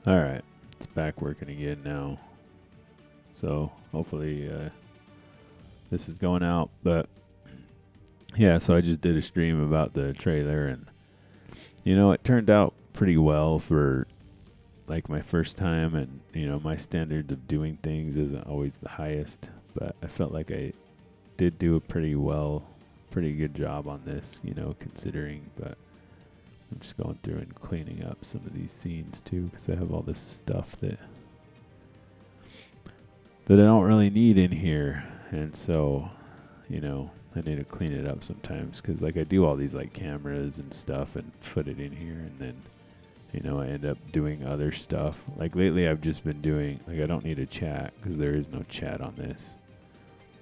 All right, it's back working again now. So hopefully this is going out. But yeah, so I just did a stream about the trailer, and it turned out pretty well for like my first time, and my standards of doing things isn't always the highest, but I felt like I did do a pretty good job on this, considering. But I'm just going through and cleaning up some of these scenes too, because I have all this stuff that I don't really need in here, and so I need to clean it up sometimes, because like I do all these like cameras and stuff and put it in here, and then I end up doing other stuff. Like lately I've just been doing, like, I don't need a chat because there is no chat on this.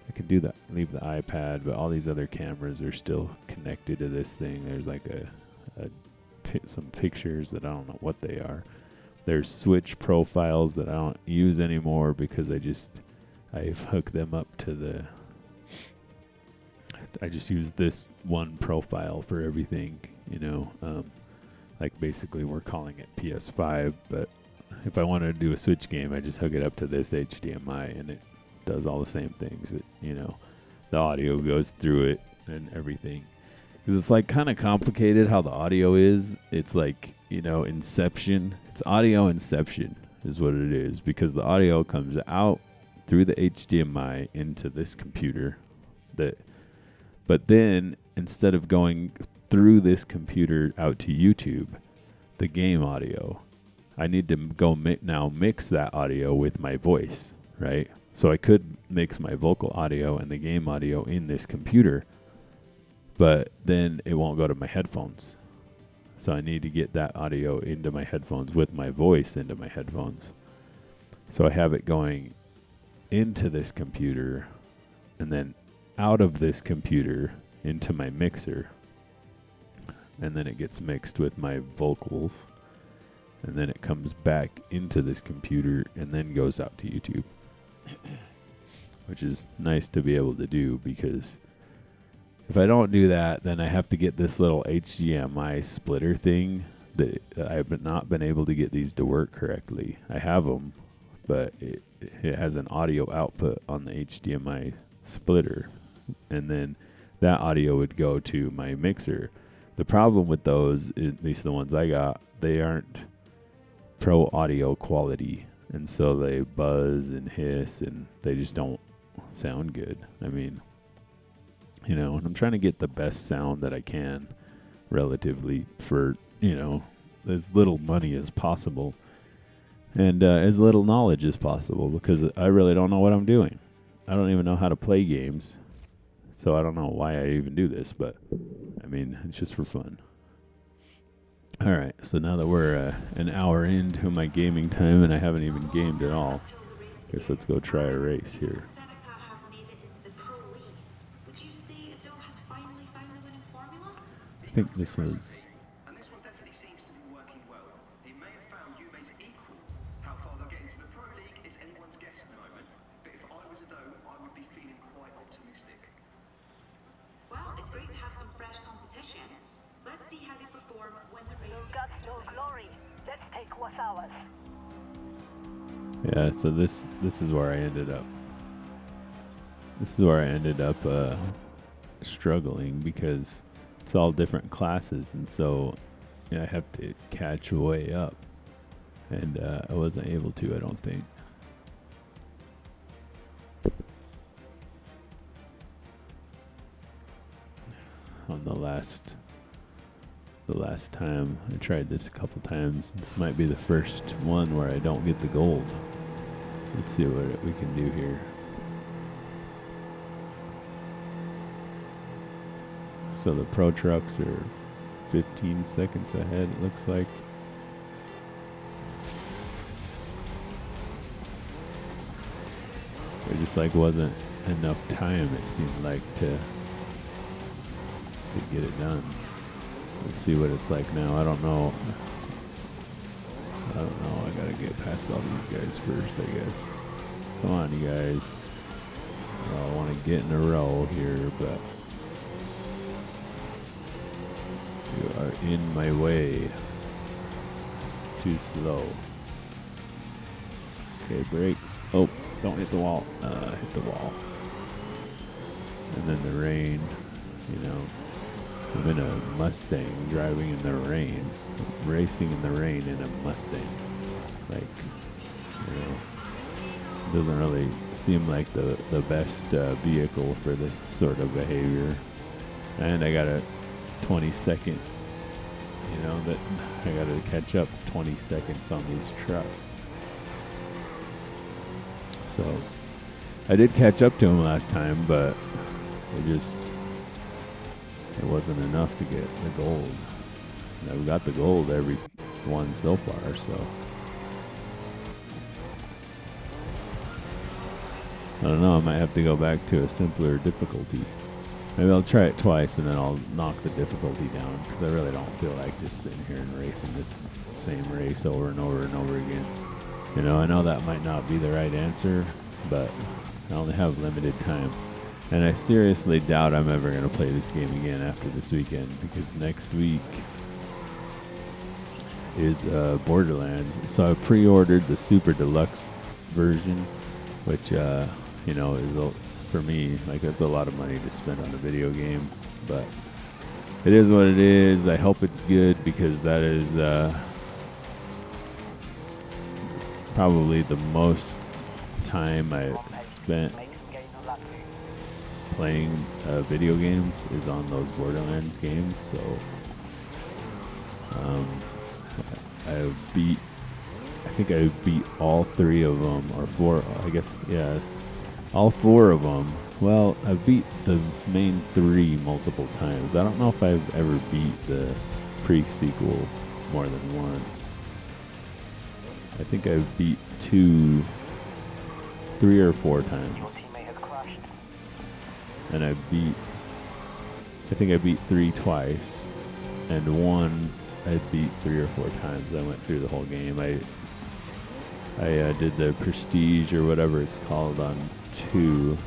I can do that, leave the iPad, but all these other cameras are still connected to this thing. There's like some pictures that I don't know what they are. There's Switch profiles that I don't use anymore because I've hooked them up to I just use this one profile for everything, like basically we're calling it PS5, but if I wanted to do a Switch game, I just hook it up to this HDMI and it does all the same things. The audio goes through it and everything. Because it's like kind of complicated how the audio is. It's like, Inception. It's audio Inception is what it is, because the audio comes out through the HDMI into this computer. But then instead of going through this computer out to YouTube, the game audio, I need to go mix that audio with my voice, right? So I could mix my vocal audio and the game audio in this computer, but then it won't go to my headphones. So I need to get that audio into my headphones with my voice into my headphones. So I have it going into this computer and then out of this computer into my mixer, and then it gets mixed with my vocals, and then it comes back into this computer and then goes out to YouTube, which is nice to be able to do, because if I don't do that, then I have to get this little HDMI splitter thing that I've not been able to get these to work correctly. I have them, but it has an audio output on the HDMI splitter, and then that audio would go to my mixer. The problem with those, at least the ones I got, they aren't pro audio quality, and so they buzz and hiss, and they just don't sound good. I mean, and I'm trying to get the best sound that I can relatively for, as little money as possible and as little knowledge as possible, because I really don't know what I'm doing. I don't even know how to play games. So I don't know why I even do this, but I mean, it's just for fun. All right, so now that we're an hour into my gaming time and I haven't even gamed at all, guess let's go try a race here. I think this was... Yeah, so this is where I ended up. This is where I ended up struggling, because it's all different classes, and so I have to catch way up, and I wasn't able to, I don't think. On the last time I tried this a couple times. This might be the first one where I don't get the gold. Let's see what we can do here. So the Pro Trucks are 15 seconds ahead, it looks like. There just like wasn't enough time, it seemed like, to get it done. Let's see what it's like now. I don't know. I gotta get past all these guys first, I guess. Come on, you guys. I want to get in a row here, but you are in my way. Too slow. Okay, brakes. Oh, don't hit the wall. Hit the wall. And then the rain, you know. I'm in a Mustang driving in the rain, racing in the rain in a Mustang. Like, you know, doesn't really seem like the best vehicle for this sort of behavior. And I got a 20-second, you know, that I got to catch up 20 seconds on these trucks. So I did catch up to him last time, but it wasn't enough to get the gold. And I've got the gold every one so far, so I don't know, I might have to go back to a simpler difficulty. Maybe I'll try it twice and then I'll knock the difficulty down, because I really don't feel like just sitting here and racing this same race over and over and over again. You know, I know that might not be the right answer, but I only have limited time. And I seriously doubt I'm ever going to play this game again after this weekend, because next week is Borderlands. So I pre-ordered the Super Deluxe version, which, you know, is for me, like, it's a lot of money to spend on a video game. But it is what it is. I hope it's good, because that is probably the most time I spent playing video games is on those Borderlands games. So I think I beat all 3 of them, or 4, I guess, yeah, all 4 of them. Well, I've beat the main 3 multiple times. I don't know if I've ever beat the pre-sequel more than once. I think I've beat 3 or 4 times. And I think I beat 3 twice, and 1 I beat 3 or 4 times. I went through the whole game. I did the Prestige or whatever it's called on 2,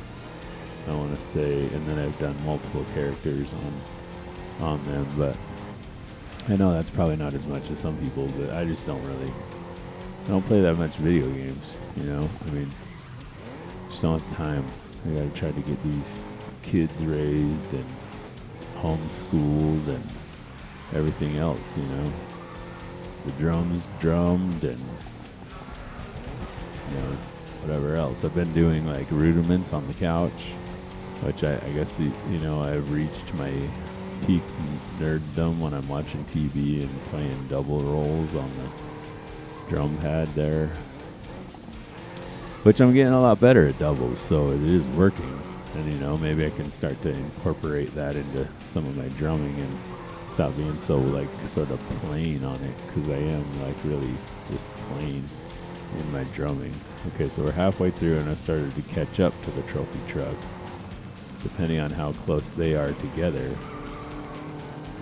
I want to say, and then I've done multiple characters on them. But I know that's probably not as much as some people, but I just don't play that much video games. You know, I mean, just don't have time. I gotta try to get these kids raised and homeschooled and everything else, you know. The drums drummed and, you know, whatever else. I've been doing like rudiments on the couch, which I guess I've reached my peak nerddom when I'm watching TV and playing double rolls on the drum pad there, which I'm getting a lot better at doubles, so it is working. And, you know, maybe I can start to incorporate that into some of my drumming and stop being so, like, sort of plain on it, because I am, like, really just plain in my drumming. Okay, so we're halfway through, and I started to catch up to the trophy trucks, depending on how close they are together.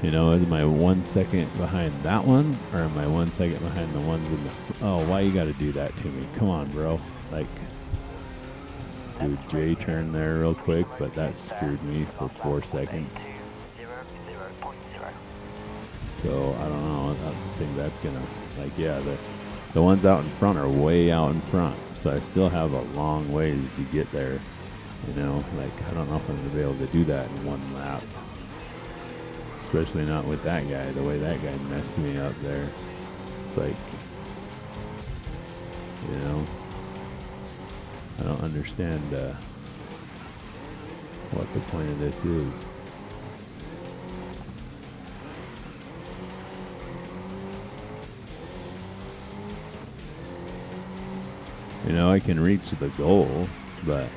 You know, am I 1 second behind that one, or am I 1 second behind the ones in the... Oh, why you gotta do that to me? Come on, bro. Like... do a J turn there real quick, but that screwed me for 4 seconds. So I don't know. I think that's gonna, like, yeah, the ones out in front are way out in front, so I still have a long ways to get there. You know, like, I don't know if I'm gonna be able to do that in 1 lap, especially not with that guy. The way that guy messed me up there, it's like, you know, I don't understand what the point of this is. You know, I can reach the goal, but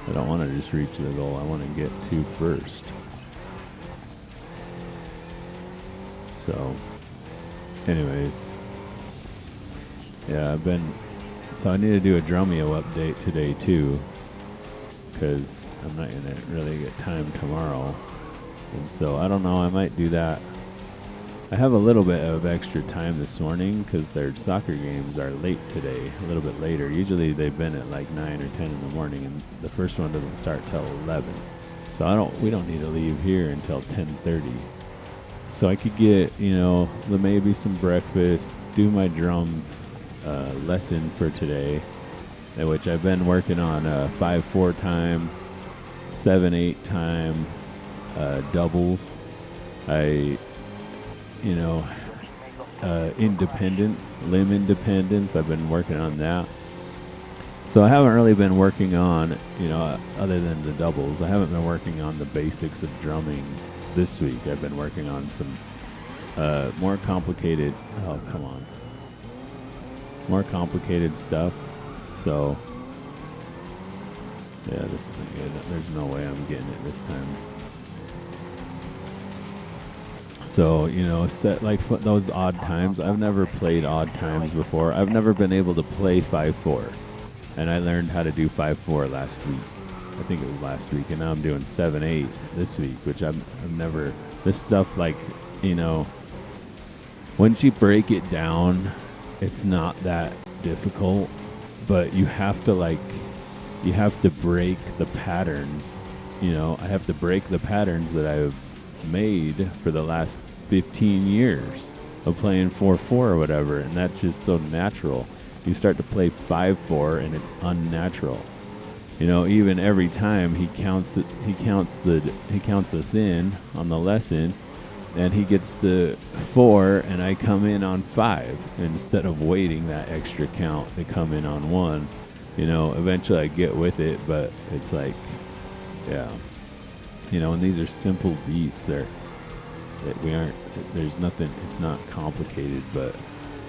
I don't want to just reach the goal. I want to get to first. So, anyways, yeah, so I need to do a Drumeo update today too, because I'm not going to really get time tomorrow. And so, I don't know, I might do that. I have a little bit of extra time this morning because their soccer games are late today, a little bit later. Usually they've been at like 9 or 10 in the morning, and the first one doesn't start till 11. So we don't need to leave here until 10:30. So I could get, you know, maybe some breakfast, do my drum lesson for today, which I've been working on 5/4 time, 7/8 time doubles. I, you know, independence, limb independence. I've been working on that. So I haven't really been working on, other than the doubles, I haven't been working on the basics of drumming this week. I've been working on some more complicated, more complicated stuff. So, yeah, this isn't good. There's no way I'm getting it this time. So, set like those odd times. I've never played odd times before. I've never been able to play 5/4. And I learned how to do 5/4 last week. I think it was last week. And now I'm doing 7/8 this week, which I've never, this stuff, like, once you break it down, it's not that difficult, but you have to break the patterns. I have to break the patterns that I've made for the last 15 years of playing 4/4 or whatever, and that's just so natural. You start to play 5/4 and it's unnatural. Even every time he counts us in on the lesson, and he gets to 4 and I come in on 5 instead of waiting that extra count to come in on 1. Eventually I get with it, but it's like, yeah. And these are simple beats. There's nothing, it's not complicated, but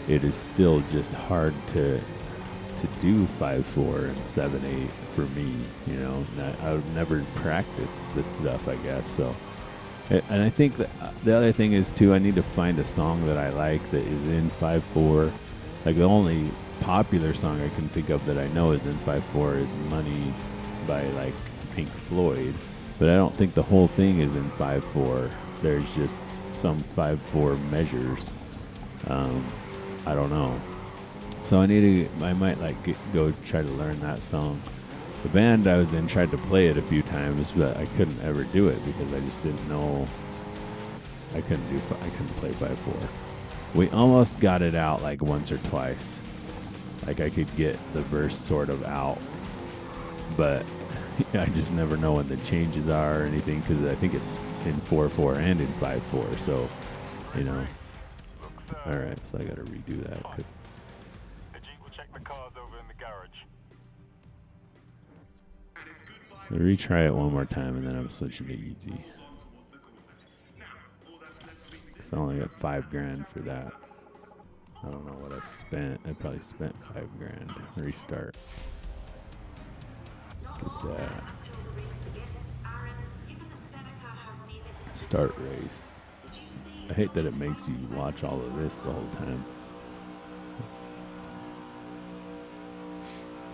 it is still just hard to do 5/4 and 7/8 for me. I would never practice this stuff, I guess. So, and I think that the other thing is too, I need to find a song that I like that is in 5/4. Like, the only popular song I can think of that I know is in 5/4 is "Money" by like Pink Floyd. But I don't think the whole thing is in 5/4. There's just some 5/4 measures. I don't know. So I might go try to learn that song. The band I was in tried to play it a few times, but I couldn't ever do it because I just didn't know. I couldn't play 5/4. We almost got it out like once or twice. Like, I could get the verse sort of out, but I just never know when the changes are or anything, because I think it's in 4/4 and in 5/4. So, all right. So I got to redo that. I'll retry it one more time, and then I'm switching to easy. So I only got $5,000 for that. I don't know what I spent. I probably spent $5,000. Restart. Skip that. Start race. I hate that it makes you watch all of this the whole time.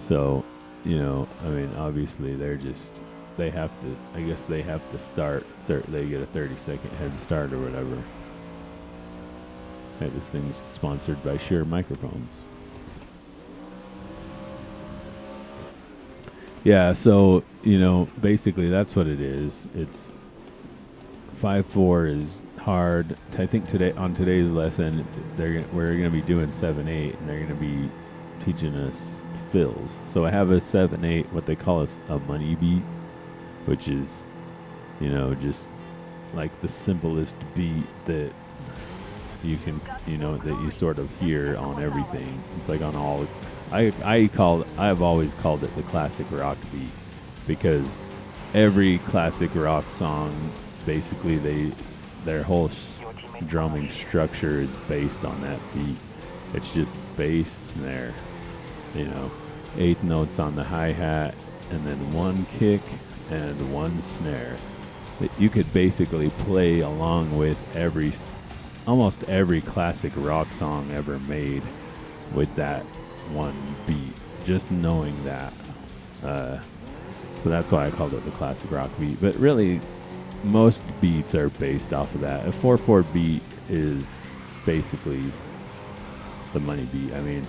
So, obviously they have to start, they get a 30-second head start or whatever. Hey, this thing's sponsored by Shure Microphones. Yeah, so, basically that's what it is. It's 5/4 is hard. I think on today's lesson, we're going to be doing 7/8, and they're going to be teaching us fills. So I have a 7/8, what they call a money beat, which is, just like the simplest beat that you can, that you sort of hear on everything. It's like on all. I've always called it the classic rock beat, because every classic rock song, basically their whole drumming structure is based on that beat. It's just bass, snare, 8 notes on the hi-hat, and then 1 kick and 1 snare. You could basically play along with almost every classic rock song ever made with that 1 beat, just knowing that. So that's why I called it the classic rock beat. But really, most beats are based off of that. A 4/4 beat is basically the money beat. I mean,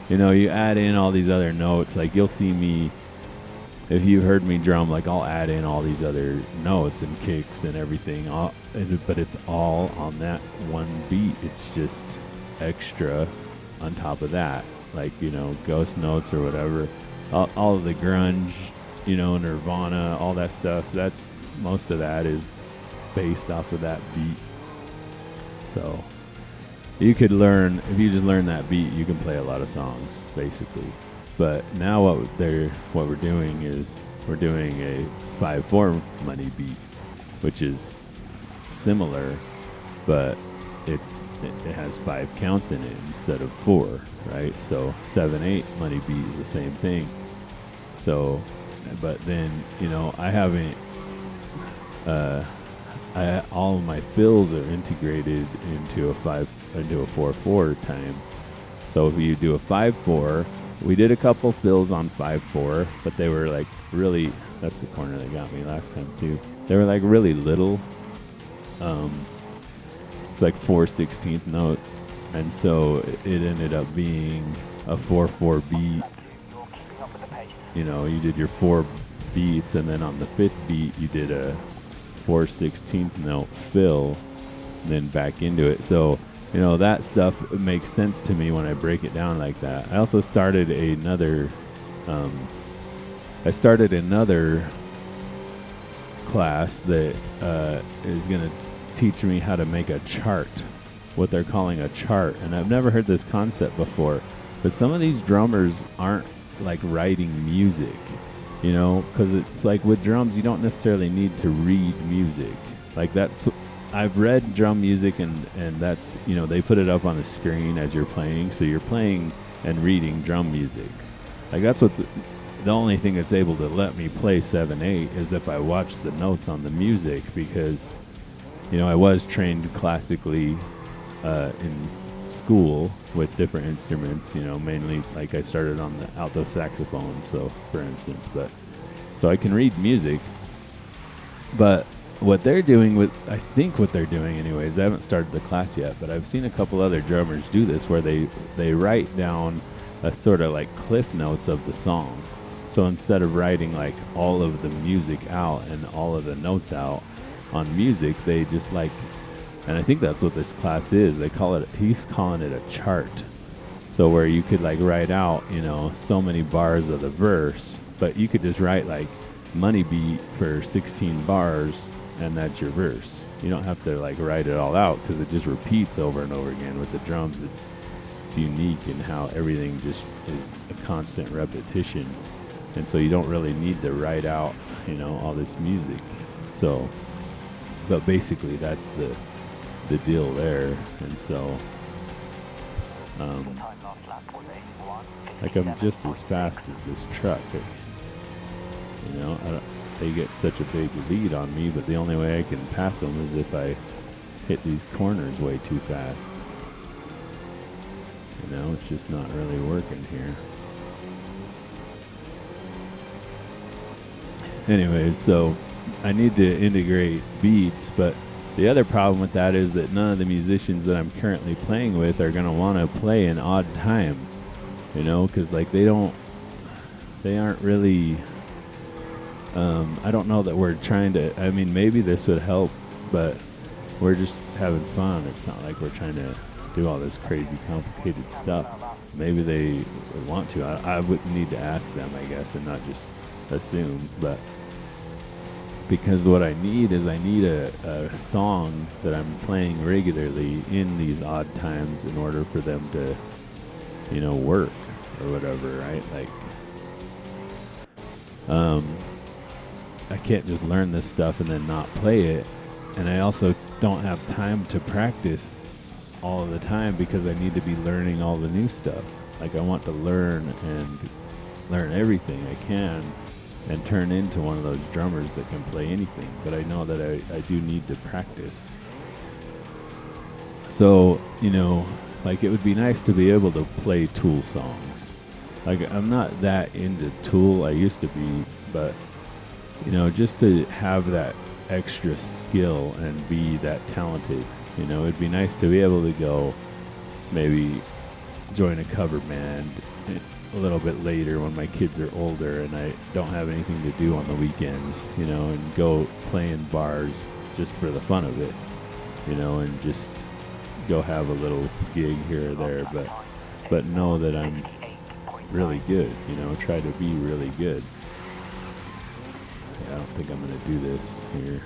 you add in all these other notes. Like, you'll see me, if you heard me drum, like, I'll add in all these other notes and kicks and everything, but it's all on that 1 beat. It's just extra on top of that, like, ghost notes or whatever. all of the grunge, Nirvana, all that stuff. That's most of that is based off of that beat. So you could learn, if you just learn that beat, you can play a lot of songs basically. But now what we're doing is we're doing a 5/4 money beat, which is similar, but it has 5 counts in it instead of 4, right? So 7/8 money beat is the same thing. So, but then I haven't. All of my fills are integrated into a 4/4 time. So if you do a 5/4, we did a couple fills on 5/4, but they were like really. That's the corner that got me last time too. They were like really little. It's like 4/16 notes, and so it ended up being a 4/4 beat. You did your 4 beats, and then on the 5th beat you did a 4/16 note fill, and then back into it. So that stuff makes sense to me when I break it down like that. I also started another class that is going to teach me how to make a chart, what they're calling a chart. And I've never heard this concept before, but some of these drummers aren't like writing music, because it's like with drums, you don't necessarily need to read music. Like I've read drum music and that's, they put it up on the screen as you're playing. So you're playing and reading drum music. Like that's what's the only thing that's able to let me play 7/8 is if I watch the notes on the music, because I was trained classically in school with different instruments, mainly like I started on the alto saxophone, so for instance, so I can read music. But what they're doing I think what they're doing anyways, I haven't started the class yet, but I've seen a couple other drummers do this where they write down a sort of like cliff notes of the song. So instead of writing like all of the music out and all of the notes out on music, they just and I think that's what this class is. He's calling it a chart. So where you could like write out, so many bars of the verse, but you could just write like money beat for 16 bars and that's your verse. You don't have to like write it all out, because it just repeats over and over again. With the drums, it's unique in how everything just is a constant repetition. And so you don't really need to write out, all this music. So, but basically that's the deal there. And so, like I'm just as fast as this truck. They get such a big lead on me, but the only way I can pass them is if I hit these corners way too fast. It's just not really working here. Anyways, so I need to integrate beats, but the other problem with that is that none of the musicians that I'm currently playing with are going to want to play an odd time, because like they aren't really, I don't know that we're trying to, maybe this would help, but we're just having fun. It's not like we're trying to do all this crazy complicated stuff. Maybe they want to. I would need to ask them, I guess, and not just assume. But because what I need is a song that I'm playing regularly in these odd times in order for them to, work or whatever, right? Like, I can't just learn this stuff and then not play it. And I also don't have time to practice all of the time, because I need to be learning all the new stuff. Like I want to learn everything I can and turn into one of those drummers that can play anything. But I know that I do need to practice. So, like it would be nice to be able to play Tool songs. Like I'm not that into Tool. I used to be, but just to have that extra skill and be that talented, it'd be nice to be able to go maybe join a cover band a little bit later when my kids are older and I don't have anything to do on the weekends, and go play in bars just for the fun of it, and just go have a little gig here or there, but know that I'm really good, you know, try to be really good. Yeah, I don't think I'm going to do this here.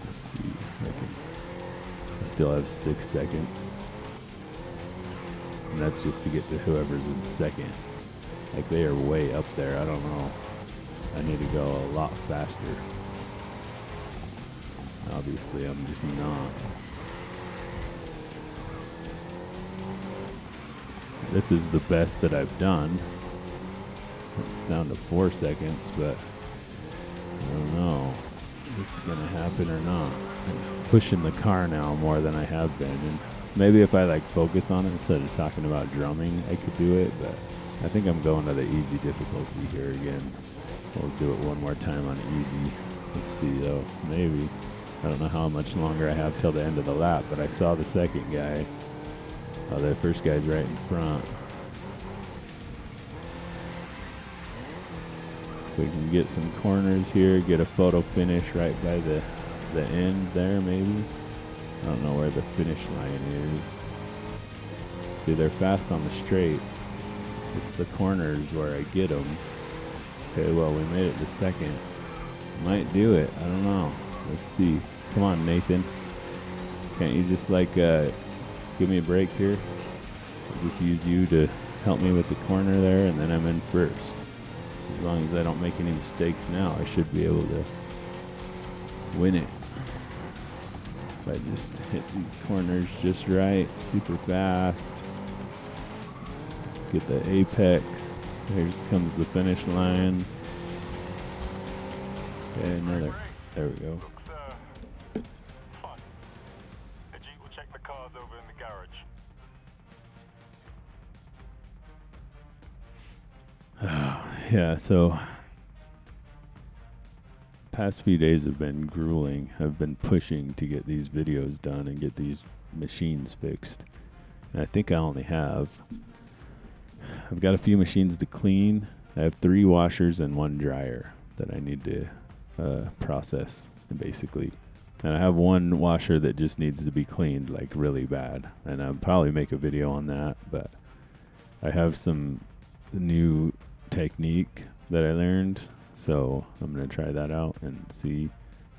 Let's see. I still have 6 seconds. And that's just to get to whoever's in second. Like, they are way up there. I don't know. I need to go a lot faster. Obviously, I'm just not. This is the best that I've done. It's down to 4 seconds, but I don't know if this is gonna happen or not. I'm pushing the car now more than I have been, and maybe if I like focus on it instead of talking about drumming, I could do it, but I think I'm going to the easy difficulty here again. We'll do it one more time on easy. Let's see though, maybe. I don't know how much longer I have till the end of the lap, but I saw the second guy. Oh, the first guy's right in front. We can get some corners here, get a photo finish right by the end there maybe. I don't know where the finish line is. See, they're fast on the straights. It's the corners where I get them. Okay, well, we made it to second. Might do it. I don't know. Let's see. Come on, Nathan. Can't you just like give me a break here? I'll just use you to help me with the corner there, and then I'm in first. So as long as I don't make any mistakes now, I should be able to win it. If I just hit these corners just right, super fast. Get the apex. Here comes the finish line. Okay, another. There we go. Fun. Ajit will check the cars over in the garage. Yeah, so past few days have been grueling. I've been pushing to get these videos done and get these machines fixed. And I think I only have. I've got a few machines to clean. I have 3 washers and 1 dryer that I need to process, basically. And I have 1 washer that just needs to be cleaned, like really bad. And I'll probably make a video on that, but I have some new technique that I learned, so I'm gonna try that out and see,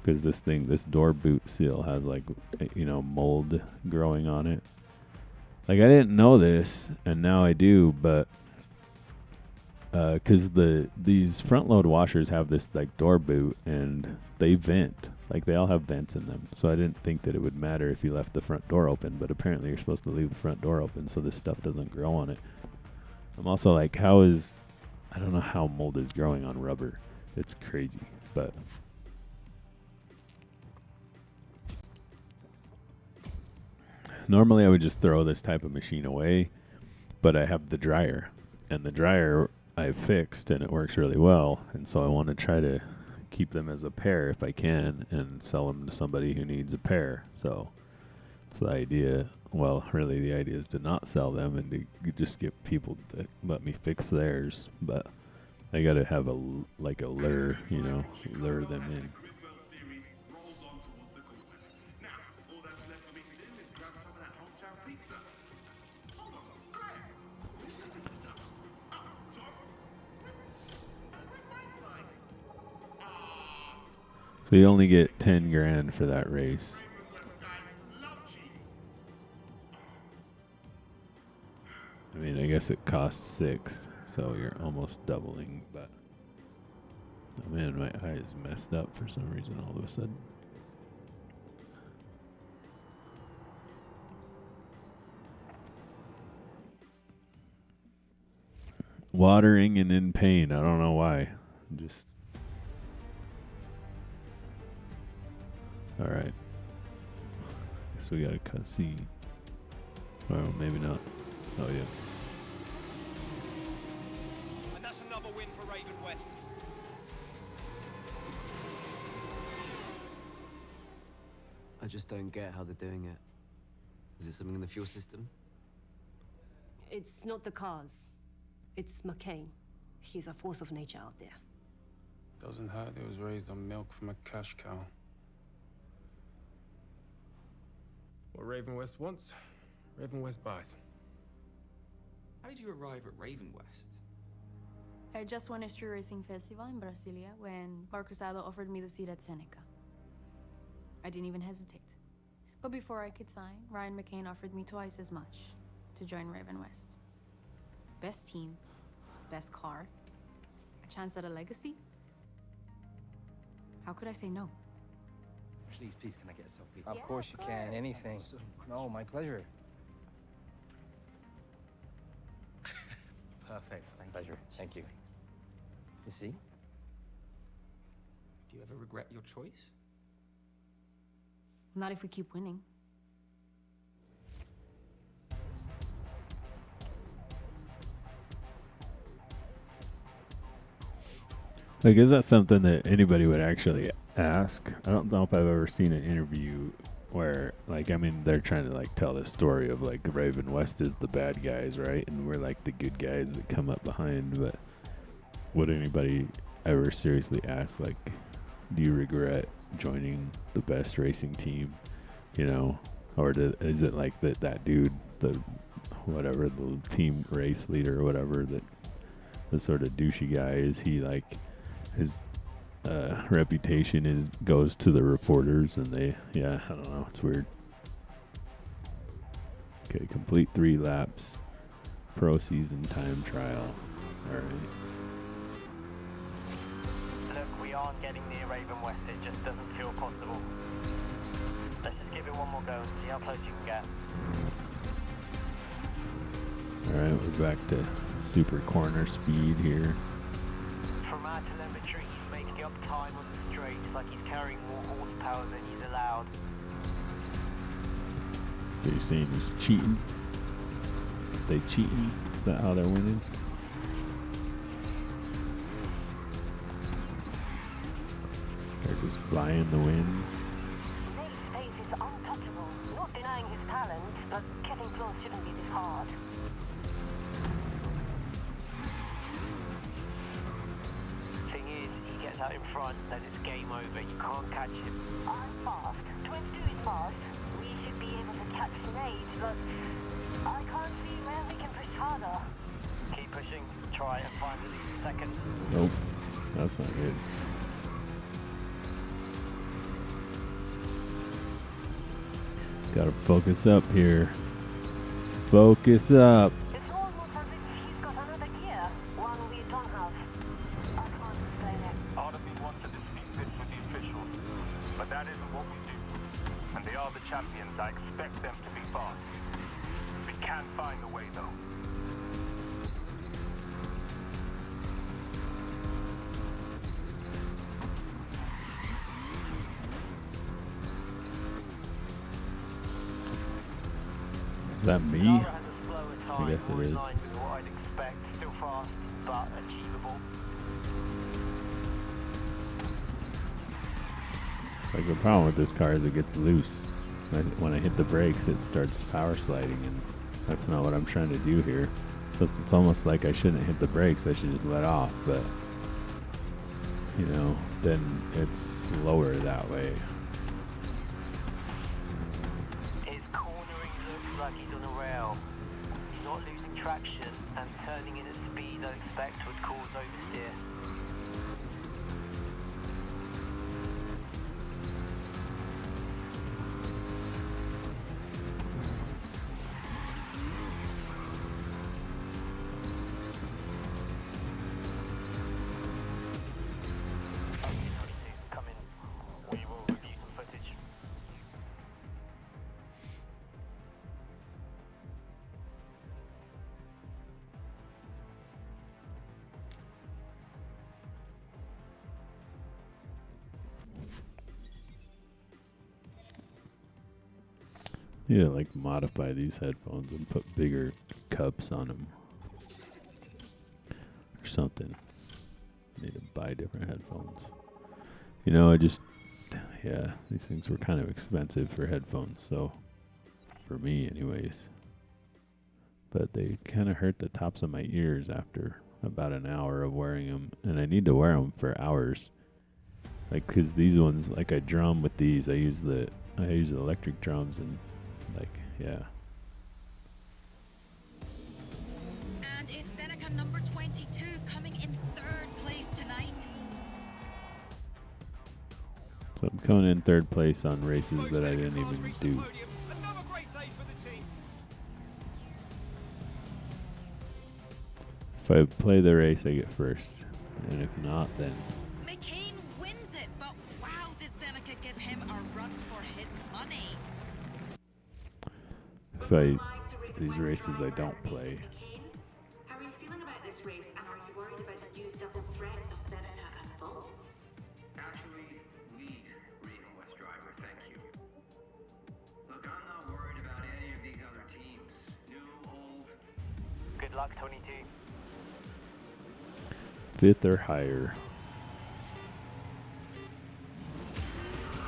because this door boot seal has like, you know, mold growing on it. Like, I didn't know this, and now I do, but because these front load washers have this like door boot and they vent, like they all have vents in them, so I didn't think that it would matter if you left the front door open, but apparently you're supposed to leave the front door open so this stuff doesn't grow on it. I'm also like, I don't know how mold is growing on rubber. It's crazy, but normally I would just throw this type of machine away, but I have the dryer, and the dryer I fixed and it works really well, and so I want to try to keep them as a pair if I can and sell them to somebody who needs a pair. So it's the idea. Well, really the idea is to not sell them and to just get people to let me fix theirs, but I gotta have a lure, you know, lure them in. So you only get 10 grand for that race. I mean, I guess it costs 6, so you're almost doubling, but oh man, my eye is messed up for some reason all of a sudden. Watering and in pain. I don't know why. Just all right. Guess we got a cutscene. Or maybe not. Oh yeah. And that's another win for Raven West. I just don't get how they're doing it. Is it something in the fuel system? It's not the cars. It's McCain. He's a force of nature out there. Doesn't hurt it was raised on milk from a cash cow. What Raven West wants, Raven West buys. How did you arrive at Raven West? I just won a street racing festival in Brasilia when Bar Cruzado offered me the seat at Seneca. I didn't even hesitate. But before I could sign, Ryan McCain offered me twice as much to join Raven West. Best team, best car, a chance at a legacy. How could I say no? Please, please, can I get a selfie? Of course you can. Anything. No, my pleasure. Perfect, thank Pleasure. you. Thank you. You see? Do you ever regret your choice? Not if we keep winning. Like, is that something that anybody would actually ask? I don't know if I've ever seen an interview where, like, I mean, they're trying to, like, tell the story of, like, Raven West is the bad guys, right? And we're, like, the good guys that come up behind. But would anybody ever seriously ask, like, do you regret joining the best racing team? You know? Or is it like that dude, the whatever, the team race leader or whatever, that the sort of douchey guy, is he, like, his reputation goes to the reporters, and I don't know, it's weird. Okay, complete 3 laps, pro season time trial. Alright. Look, we aren't getting near Raven West, it just doesn't feel possible. Let's just give it one more go and see how close you can get. Alright, we're back to super corner speed here. From our telemetry, he's making up time on the straight, like he's carrying more horsepower than he's allowed. So you're saying he's cheating? They cheating? Is that how they're winning? They're just flying the winds. Nate's pace is untouchable. Not denying his talent, but getting close shouldn't be this hard. Thing is, he gets out in front, then it's game over. You can't catch him. I'm fast. Twins 2 is fast. We should be able to catch Nate, but I can't see where we can push harder. Keep pushing, try and find at least a second. Nope, that's not good. Gotta focus up here. Focus up. It's almost as if he's got another gear, one we don't have. I can't explain it. Part of me wants to dispute this with the officials, but that isn't what we do. And they are the champions. I expect them to be fast. We can find a way, though. Is that me? Nara has a slower time, I guess it more in is. line with what I'd expect. Still fast, but achievable. Like, the problem with this car is it gets loose. When I hit the brakes, it starts power sliding, and that's not what I'm trying to do here. So it's almost like I shouldn't hit the brakes. I should just let off, but you know, then it's slower that way. His cornering looks like he's on a rail. He's not losing traction, and turning in at speed I expect would cause oversteer. Come in. We will review some footage. Need to like modify these headphones and put bigger cups on them or something. Need to buy different headphones. You know, yeah, these things were kind of expensive for headphones, so for me anyways. But they kind of hurt the tops of my ears after about an hour of wearing them, and I need to wear them for hours. Like, 'cause these ones, like, I drum with these. I use the electric drums, and like, yeah. And it's Seneca number 22 coming in Coming in third place on races that I didn't even do. Another great day for the team. If I play the race, I get first. And if not, then McCain wins it, but wow, did Seneca give him a run for his money. if these races I don't play. How are you feeling about this race, and are you worried about the new double threat of Seneca and Fultz? Actually, lead Raven West driver, thank you. Look, I'm not worried about any of these other teams. New, old. Good luck, 22. Fifth or higher.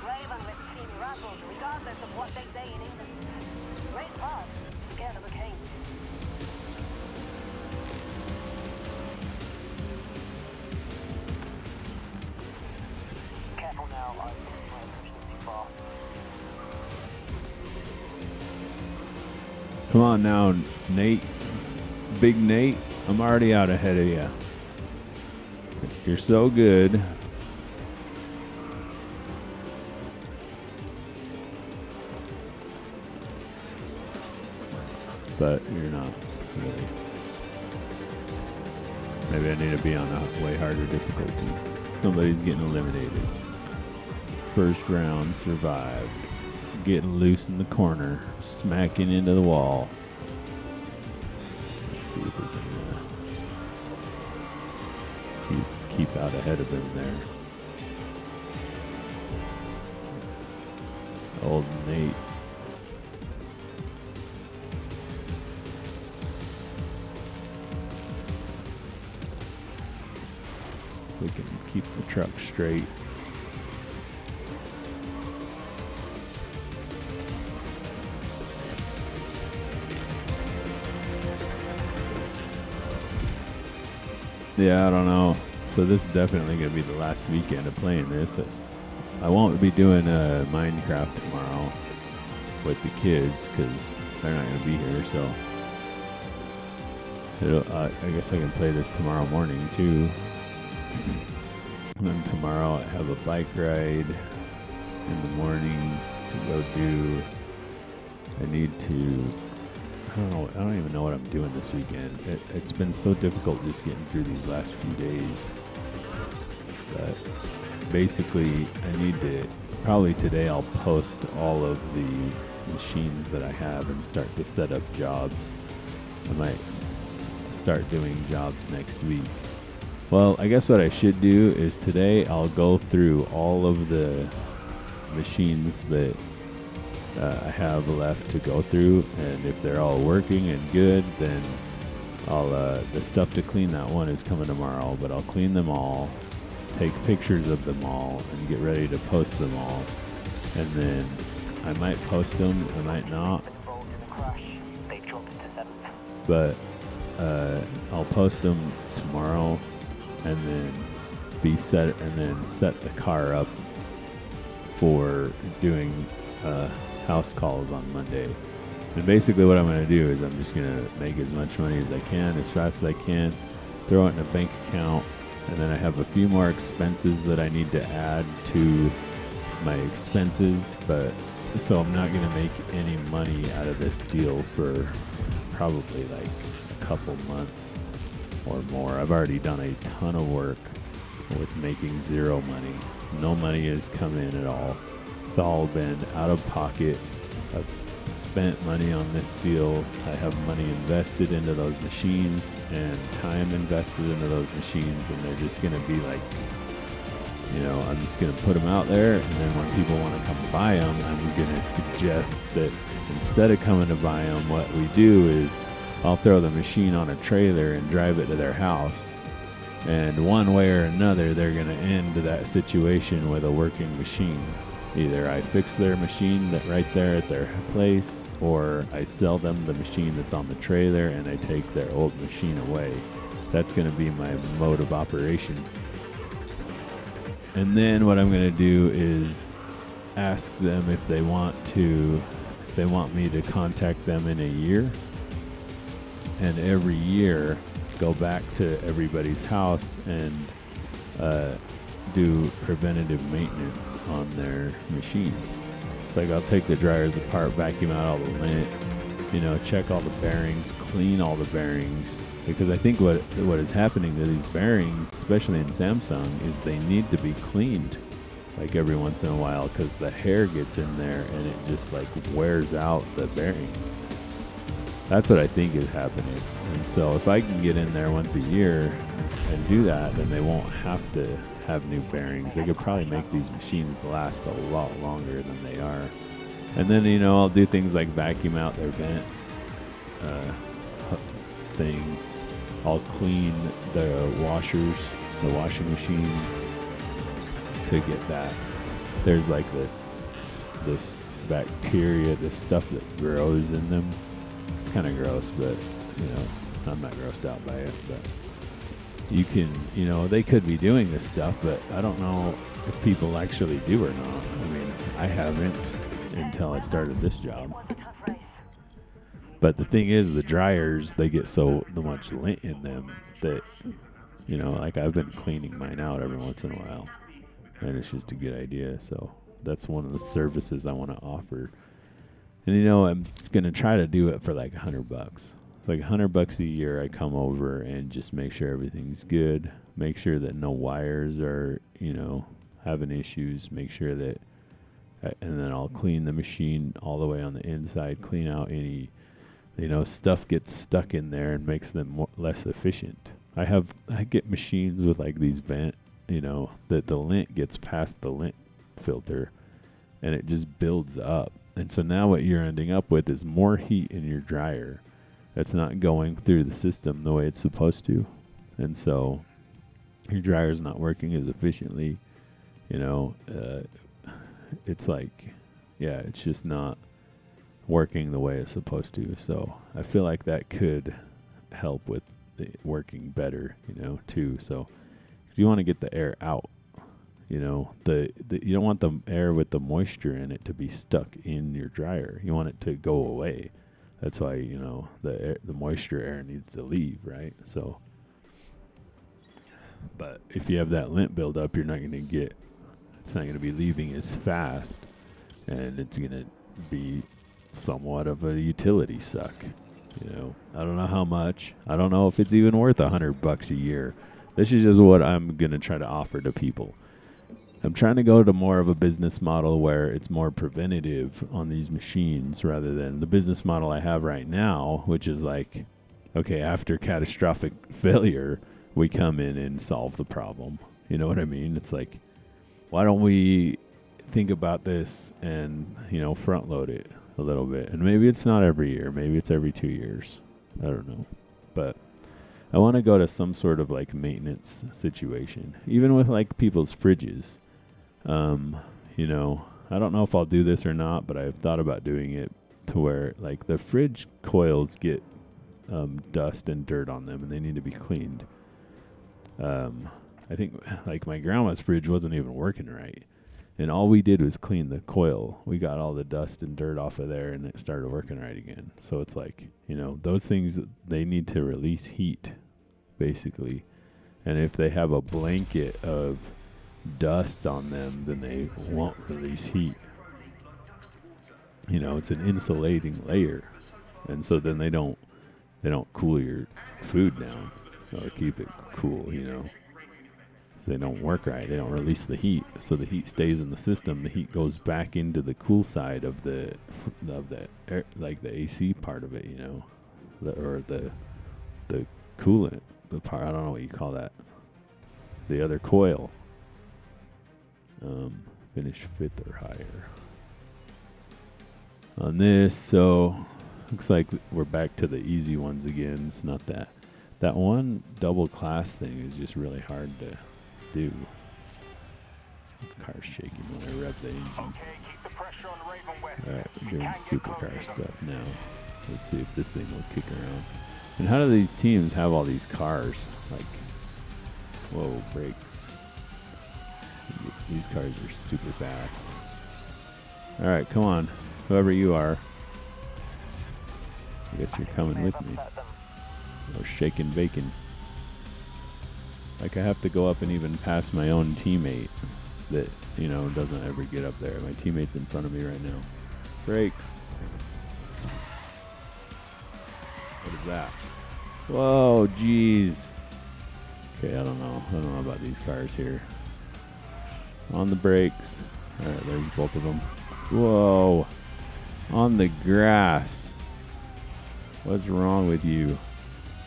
Raven lets team rattled, regardless of what they say in England. Race hard, scared of a king. Careful now, I'm pushing too far. Come on now, Nate. Big Nate. I'm already out ahead of you. You're so good. But you're not really. Maybe I need to be on a way harder difficulty. Somebody's getting eliminated. First round survived. Getting loose in the corner. Smacking into the wall. Let's see if we can keep out ahead of him there. Old Nate. We can keep the truck straight. Yeah, I don't know. So this is definitely going to be the last weekend of playing this. I won't be doing Minecraft tomorrow with the kids because they're not going to be here. So I guess I can play this tomorrow morning too. And then tomorrow I have a bike ride in the morning to go do. I need to. I don't even know what I'm doing this weekend. It's been so difficult just getting through these last few days. But basically, I need to, probably today I'll post all of the machines that I have and start to set up jobs. I might start doing jobs next week. Well, I guess what I should do is today I'll go through all of the machines that I have left to go through, and if they're all working and good, then I'll the stuff to clean that one is coming tomorrow, but I'll clean them all, take pictures of them all, and get ready to post them all. And then I might post them, I might not, but I'll post them tomorrow, and then set the car up for doing house calls on Monday. And basically what I'm going to do is I'm just going to make as much money as I can, as fast as I can, throw it in a bank account, and then I have a few more expenses that I need to add to my expenses, but so I'm not going to make any money out of this deal for probably like a couple months or more. I've already done a ton of work with making zero money. No money has come in at all. It's all been out of pocket. I've spent money on this deal. I have money invested into those machines and time invested into those machines, and they're just going to be like, I'm just going to put them out there, and then when people want to come buy them, I'm going to suggest that instead of coming to buy them, what we do is I'll throw the machine on a trailer and drive it to their house. And one way or another, they're going to end that situation with a working machine. Either I fix their machine right there at their place, or I sell them the machine that's on the trailer and I take their old machine away. That's going to be my mode of operation. And then what I'm going to do is ask them if they want me to contact them in a year. And every year go back to everybody's house and do preventative maintenance on their machines. It's like I'll take the dryers apart, vacuum out all the lint, you know, check all the bearings, clean all the bearings. Because I think what is happening to these bearings, especially in Samsung, is they need to be cleaned like every once in a while, because the hair gets in there and it just like wears out the bearing. That's what I think is happening. And so if I can get in there once a year and do that, then they won't have to have new bearings. They could probably make these machines last a lot longer than they are. And then, you know, I'll do things like vacuum out their vent thing. I'll clean the washers, the washing machines, to get that. There's like this bacteria, this stuff that grows in them. It's kind of gross, but you know, I'm not grossed out by it. But you can, you know, they could be doing this stuff, but I don't know if people actually do or not. I mean, I haven't until I started this job. But the thing is, the dryers, they get so much lint in them that, you know, like I've been cleaning mine out every once in a while, and it's just a good idea. So that's one of the services I want to offer. And you know, I'm gonna try to do it for like $100. Like $100 a year. I come over and just make sure everything's good. Make sure that no wires are, you know, having issues. Make sure that, and then I'll clean the machine all the way on the inside. Clean out any, you know, stuff gets stuck in there and makes them less efficient. I get machines with like these vent, you know, that the lint gets past the lint filter and it just builds up. And so now what you're ending up with is more heat in your dryer that's not going through the system the way it's supposed to. And so your dryer's not working as efficiently, you know. It's like, yeah, it's just not working the way it's supposed to. So I feel like that could help with it working better, you know, too. So you want to get the air out, you know, you don't want the air with the moisture in it to be stuck in your dryer. You want it to go away. That's why, you know, the moisture air needs to leave, right? So, but if you have that lint buildup, you're not going to get, it's not going to be leaving as fast, and it's going to be somewhat of a utility suck. You know, I don't know how much. I don't know if it's even worth $100 a year. This is just what I'm going to try to offer to people. I'm trying to go to more of a business model where it's more preventative on these machines rather than the business model I have right now, which is like, okay, after catastrophic failure, we come in and solve the problem. You know what I mean? It's like, why don't we think about this and, you know, front load it a little bit? And maybe it's not every year. Maybe it's every 2 years. I don't know. But I want to go to some sort of like maintenance situation, even with like people's fridges. You know, I don't know if I'll do this or not, but I've thought about doing it to where like the fridge coils get dust and dirt on them and they need to be cleaned. I think like my grandma's fridge wasn't even working right, and all we did was clean the coil. We got all the dust and dirt off of there and it started working right again. So it's like, you know, those things, they need to release heat basically. And if they have a blanket of dust on them, then they won't release heat. You know, it's an insulating layer, and so then they don't cool your food down or keep it cool. You know, they don't work right. They don't release the heat, so the heat stays in the system. The heat goes back into the cool side of the air, like the AC part of it. You know, the coolant, the part. I don't know what you call that. The other coil. Finish 5th or higher on this. So looks like we're back to the easy ones again. It's not that one double class thing is just really hard to do. The car's shaking when I rev the engine. Okay, keep the pressure on Raven West. Alright, we're doing supercar stuff now. Let's see if this thing will kick around. And how do these teams have all these cars? Like, whoa, brakes. These cars are super fast. Alright, come on. Whoever you are. I guess you're coming with me. Or shaking bacon. Like I have to go up and even pass my own teammate that, you know, doesn't ever get up there. My teammate's in front of me right now. Brakes. What is that? Whoa, jeez. Okay, I don't know about these cars here. On the brakes. Alright, there's both of them. Whoa. On the grass. What's wrong with you?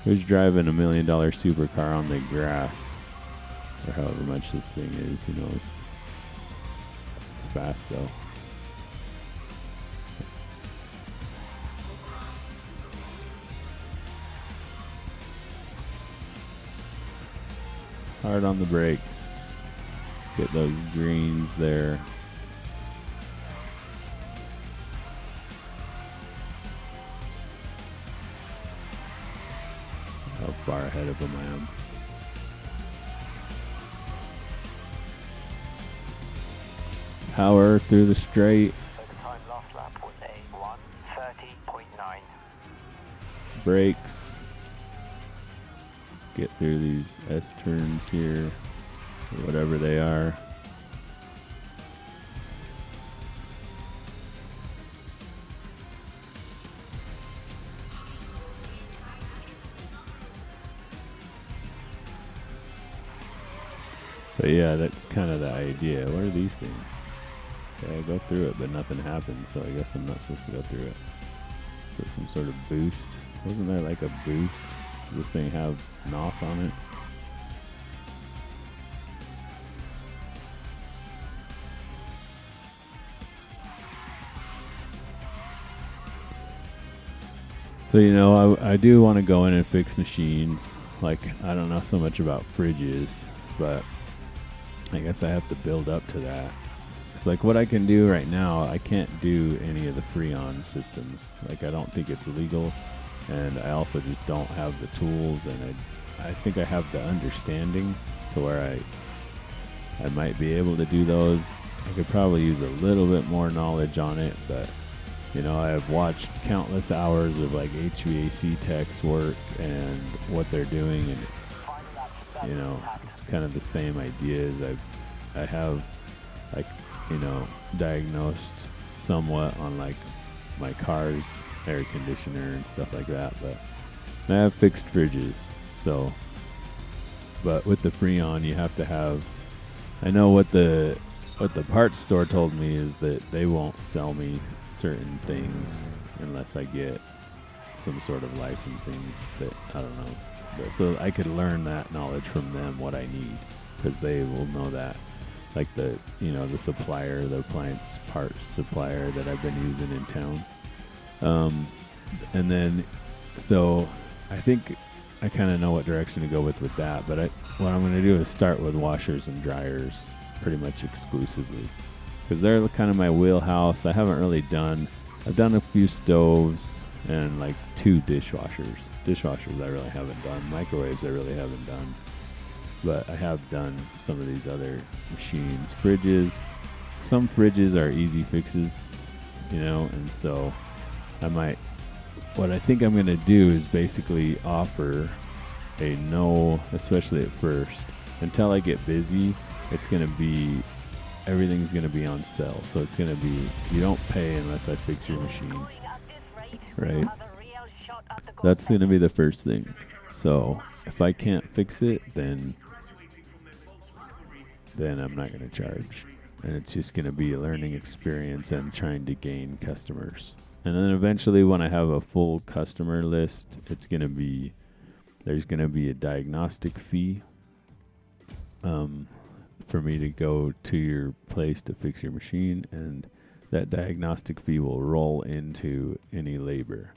Who's driving $1 million supercar on the grass? Or however much this thing is, who knows? It's fast though. Hard on the brakes. Get those greens there. How far ahead of them I am. Power through the straight. The time last lap was a 1:30.9. Brakes. Get through these S turns here, or whatever they are. But yeah, that's kind of the idea. What are these things? Okay, I go through it, but nothing happens, so I guess I'm not supposed to go through it. Is it some sort of boost? Wasn't there like a boost? Does this thing have NOS on it? So, you know, I do want to go in and fix machines. Like, I don't know so much about fridges, but I guess I have to build up to that. It's like what I can do right now, I can't do any of the Freon systems. Like, I don't think it's legal, and I also just don't have the tools, and I think I have the understanding to where I might be able to do those. I could probably use a little bit more knowledge on it, but you know, I have watched countless hours of like HVAC techs work and what they're doing, and it's, you know, it's kind of the same ideas. I have, like, you know, diagnosed somewhat on like my car's air conditioner and stuff like that, but I have fixed fridges. So, but with the Freon, you have to have, I know what the parts store told me is that they won't sell me certain things unless I get some sort of licensing that, I don't know. But so I could learn that knowledge from them, what I need, because they will know that. Like the, you know, the supplier, the appliance parts supplier that I've been using in town. And then, so I think I kind of know what direction to go with that. But what I'm going to do is start with washers and dryers pretty much exclusively, because they're kind of my wheelhouse. I haven't really done, I've done a few stoves and like 2 dishwashers. Dishwashers I really haven't done. Microwaves I really haven't done. But I have done some of these other machines. Fridges, some fridges are easy fixes, you know, and so what I think I'm going to do is basically offer a no, especially at first, until I get busy, it's going to be, everything's going to be on sale. So it's going to be, you don't pay unless I fix your machine, right? That's going to be the first thing. So if I can't fix it, then I'm not going to charge. And it's just going to be a learning experience and trying to gain customers. And then eventually when I have a full customer list, it's going to be, there's going to be a diagnostic fee for me to go to your place to fix your machine, and that diagnostic fee will roll into any labor.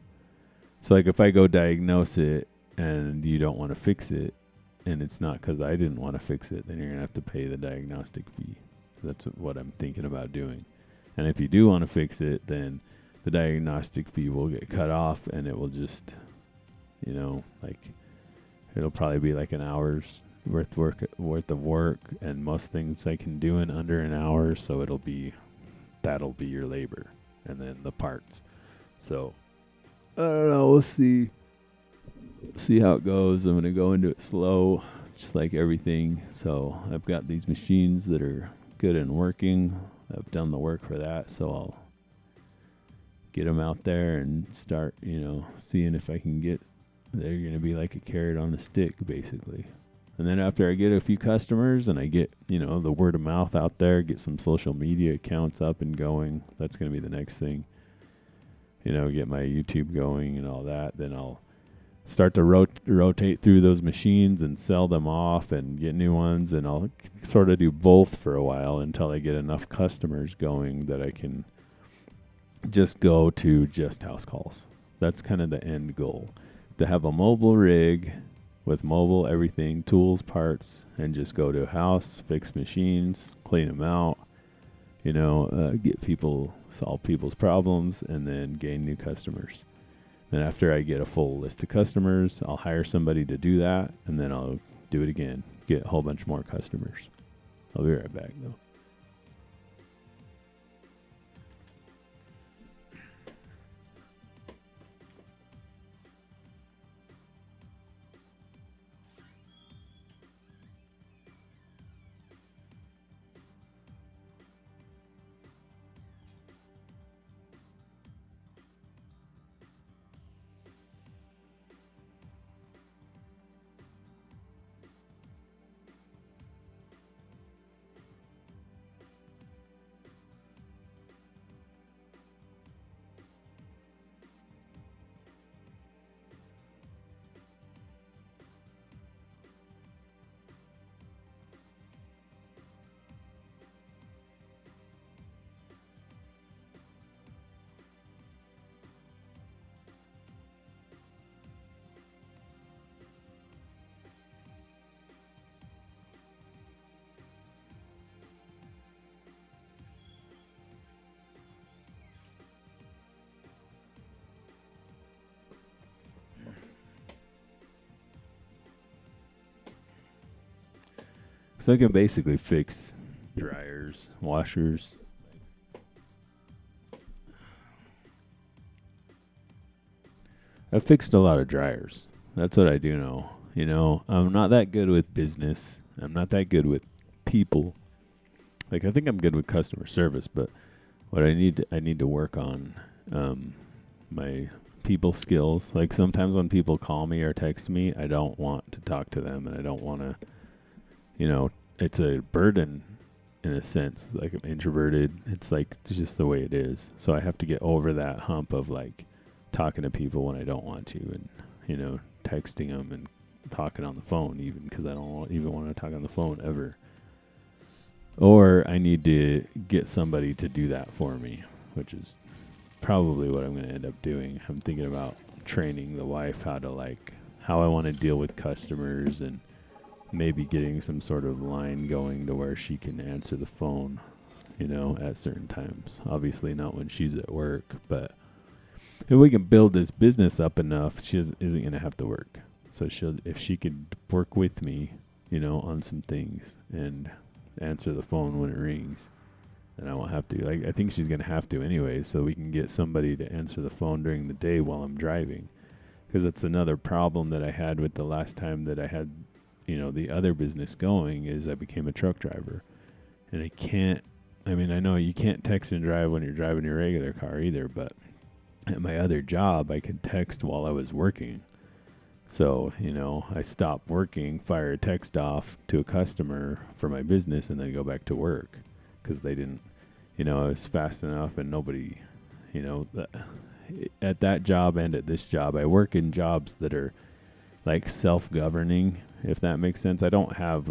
So like if I go diagnose it and you don't want to fix it, and it's not because I didn't want to fix it, then you're going to have to pay the diagnostic fee. That's what I'm thinking about doing. And if you do want to fix it, then the diagnostic fee will get cut off, and it will just, you know, like, it'll probably be like an hour's worth of work, and most things I can do in under an hour, so that'll be your labor, and then the parts. So I don't know, we'll see how it goes. I'm gonna go into it slow, just like everything. So I've got these machines that are good and working. I've done the work for that, so I'll get them out there and start, seeing if I can get, they're going to be like a carrot on a stick, basically. And then after I get a few customers and I get, the word of mouth out there, get some social media accounts up and going, that's going to be the next thing. Get my YouTube going and all that. Then I'll start to rotate through those machines and sell them off and get new ones. And I'll sort of do both for a while until I get enough customers going that I can just go to just house calls. That's kind of the end goal, to have a mobile rig with mobile everything, tools, parts, and just go to a house, fix machines, clean them out, get people, solve people's problems, and then gain new customers. Then after I get a full list of customers, I'll hire somebody to do that, and then I'll do it again, get a whole bunch more customers. I'll be right back, though. So I can basically fix dryers, washers. I've fixed a lot of dryers. That's what I do know. I'm not that good with business. I'm not that good with people. I think I'm good with customer service, but what I need to work on my people skills. Like sometimes when people call me or text me, I don't want to talk to them, and I don't want to, it's a burden in a sense. Like I'm introverted. It's just the way it is. So I have to get over that hump of talking to people when I don't want to, and, texting them and talking on the phone even, because I don't even want to talk on the phone ever. Or I need to get somebody to do that for me, which is probably what I'm going to end up doing. I'm thinking about training the wife how I want to deal with customers, and maybe getting some sort of line going to where she can answer the phone, at certain times. Obviously not when she's at work, but if we can build this business up enough, she isn't going to have to work. So if she could work with me, on some things and answer the phone when it rings, then I won't have to. I think she's going to have to anyway, so we can get somebody to answer the phone during the day while I'm driving. Because that's another problem that I had with the last time that I had, the other business going, is I became a truck driver. And I know you can't text and drive when you're driving your regular car either, but at my other job, I could text while I was working. So, I stopped working, fire a text off to a customer for my business, and then go back to work. Because they didn't, it was fast enough, and nobody, at that job and at this job, I work in jobs that are self-governing, if that makes sense. I don't have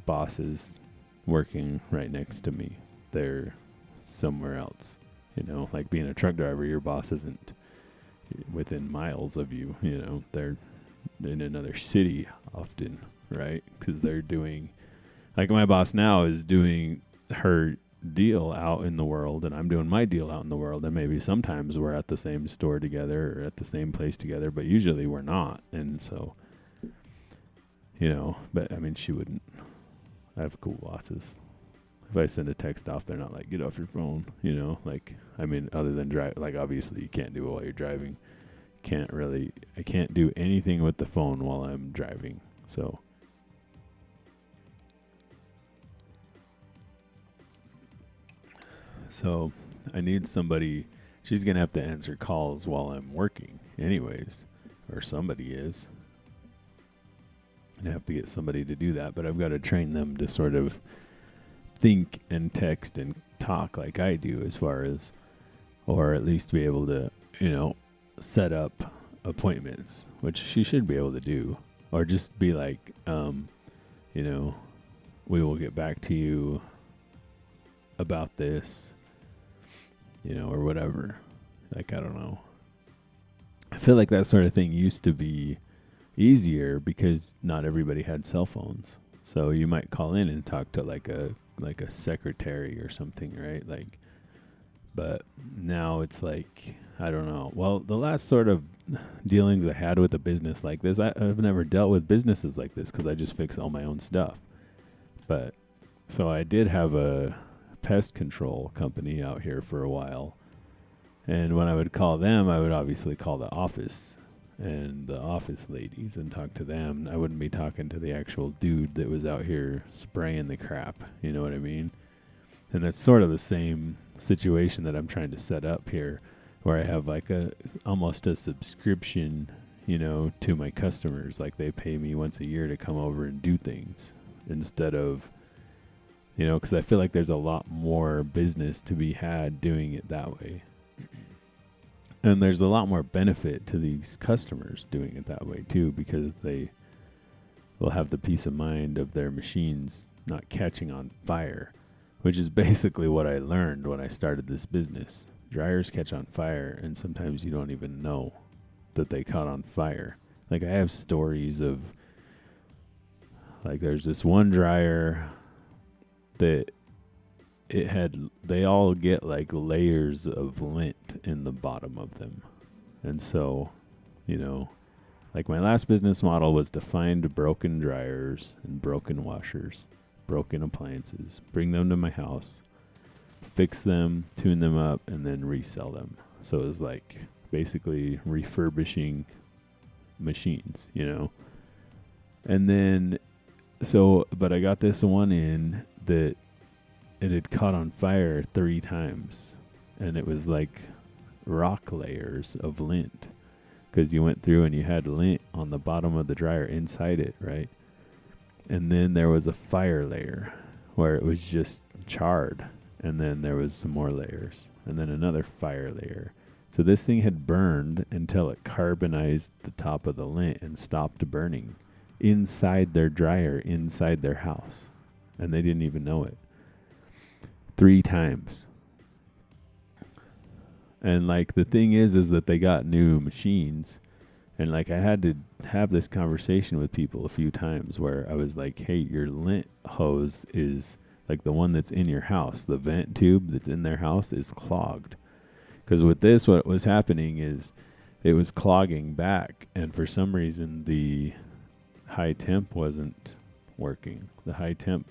bosses working right next to me. They're somewhere else. Being a truck driver, your boss isn't within miles of you. They're in another city often, right? Because they're doing, my boss now is doing her deal out in the world, and I'm doing my deal out in the world. And maybe sometimes we're at the same store together or at the same place together, but usually we're not. And so, but she wouldn't. I have cool bosses. If I send a text off, they're not get off your phone, other than drive. Obviously you can't do it while you're driving. I can't do anything with the phone while I'm driving. So So I need somebody. She's going to have to answer calls while I'm working anyways, or somebody is. I have to get somebody to do that, but I've got to train them to sort of think and text and talk like I do, as far as, or at least be able to, set up appointments, which she should be able to do, or just be like, we will get back to you about this, or whatever. Like, I don't know. I feel like that sort of thing used to be easier because not everybody had cell phones. So you might call in and talk to like a secretary or something, right? Like, but now it's like, I don't know. Well, the last sort of dealings I had with a business like this, I've never dealt with businesses like this because I just fix all my own stuff. But so I did have a pest control company out here for a while. And when I would call them, I would obviously call the office and the office ladies and talk to them. I wouldn't be talking to the actual dude that was out here spraying the crap. You know what I mean? And that's sort of the same situation that I'm trying to set up here, where I have like almost a subscription, to my customers. Like they pay me once a year to come over and do things instead of, because I feel like there's a lot more business to be had doing it that way. And there's a lot more benefit to these customers doing it that way too, because they will have the peace of mind of their machines not catching on fire, which is basically what I learned when I started this business. Dryers catch on fire, and sometimes you don't even know that they caught on fire. Like, I have stories of, like, there's this one dryer that they all get like layers of lint in the bottom of them. And so, like my last business model was to find broken dryers and broken washers, broken appliances, bring them to my house, fix them, tune them up, and then resell them. So it was like basically refurbishing machines, And then, but I got this one in that it had caught on fire 3 times, and it was like rock layers of lint, because you went through and you had lint on the bottom of the dryer inside it, right? And then there was a fire layer where it was just charred, and then there was some more layers, and then another fire layer. So this thing had burned until it carbonized the top of the lint and stopped burning inside their dryer, inside their house, and they didn't even know it. 3 times. And like the thing is that they got new machines, and like I had to have this conversation with people a few times where I was like, hey, your lint hose is like the one that's in your house, the vent tube that's in their house is clogged. Because with this, what was happening is it was clogging back, and for some reason the high temp wasn't working. The high temp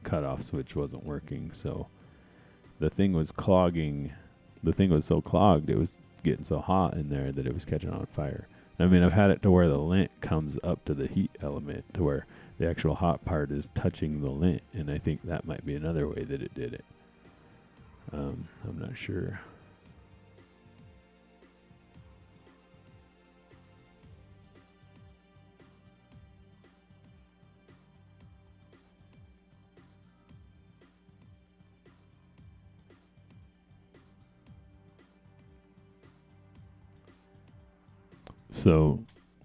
cutoff switch wasn't working, so the thing was clogging. The thing was so clogged, it was getting so hot in there that it was catching on fire. I mean, I've had it to where the lint comes up to the heat element, to where the actual hot part is touching the lint, and I think that might be another way that it did it. I'm not sure. So,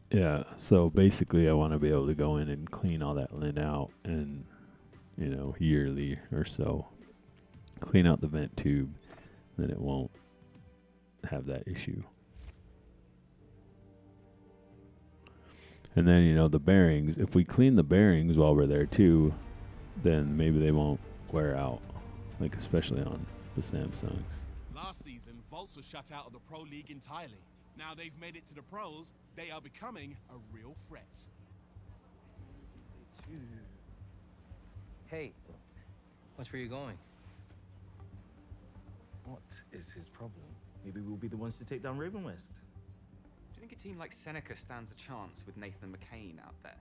yeah, so basically I want to be able to go in and clean all that lint out, and, yearly or so, clean out the vent tube, then it won't have that issue. And then, the bearings, if we clean the bearings while we're there too, then maybe they won't wear out, like especially on the Samsungs. Last season, Volts was shut out of the Pro League entirely. Now they've made it to the pros, they are becoming a real threat. Hey, which way are you going? What is his problem? Maybe we'll be the ones to take down Ravenwest. Do you think a team like Seneca stands a chance with Nathan McCain out there?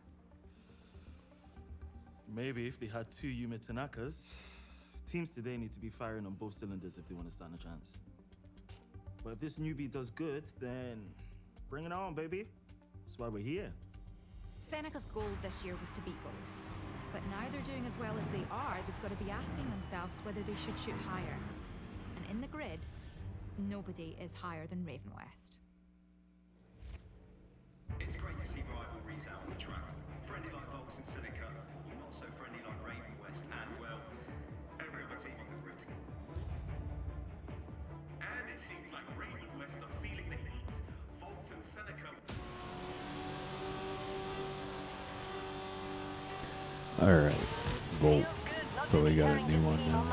Maybe if they had 2 Yumi Tanakas. Teams today need to be firing on both cylinders if they want to stand a chance. But if this newbie does good, then bring it on, baby. That's why we're here. Seneca's goal this year was to beat Volks. But now they're doing as well as they are, they've got to be asking themselves whether they should shoot higher. And in the grid, nobody is higher than Raven West. It's great to see rivalries out on the track. Friendly like Volks and Seneca, not so friendly like Raven West and, well, every other team on the grid. And it seems like Raven West are feeling the heat. Volks and Seneca. Alright, Volts. So we got a new one now.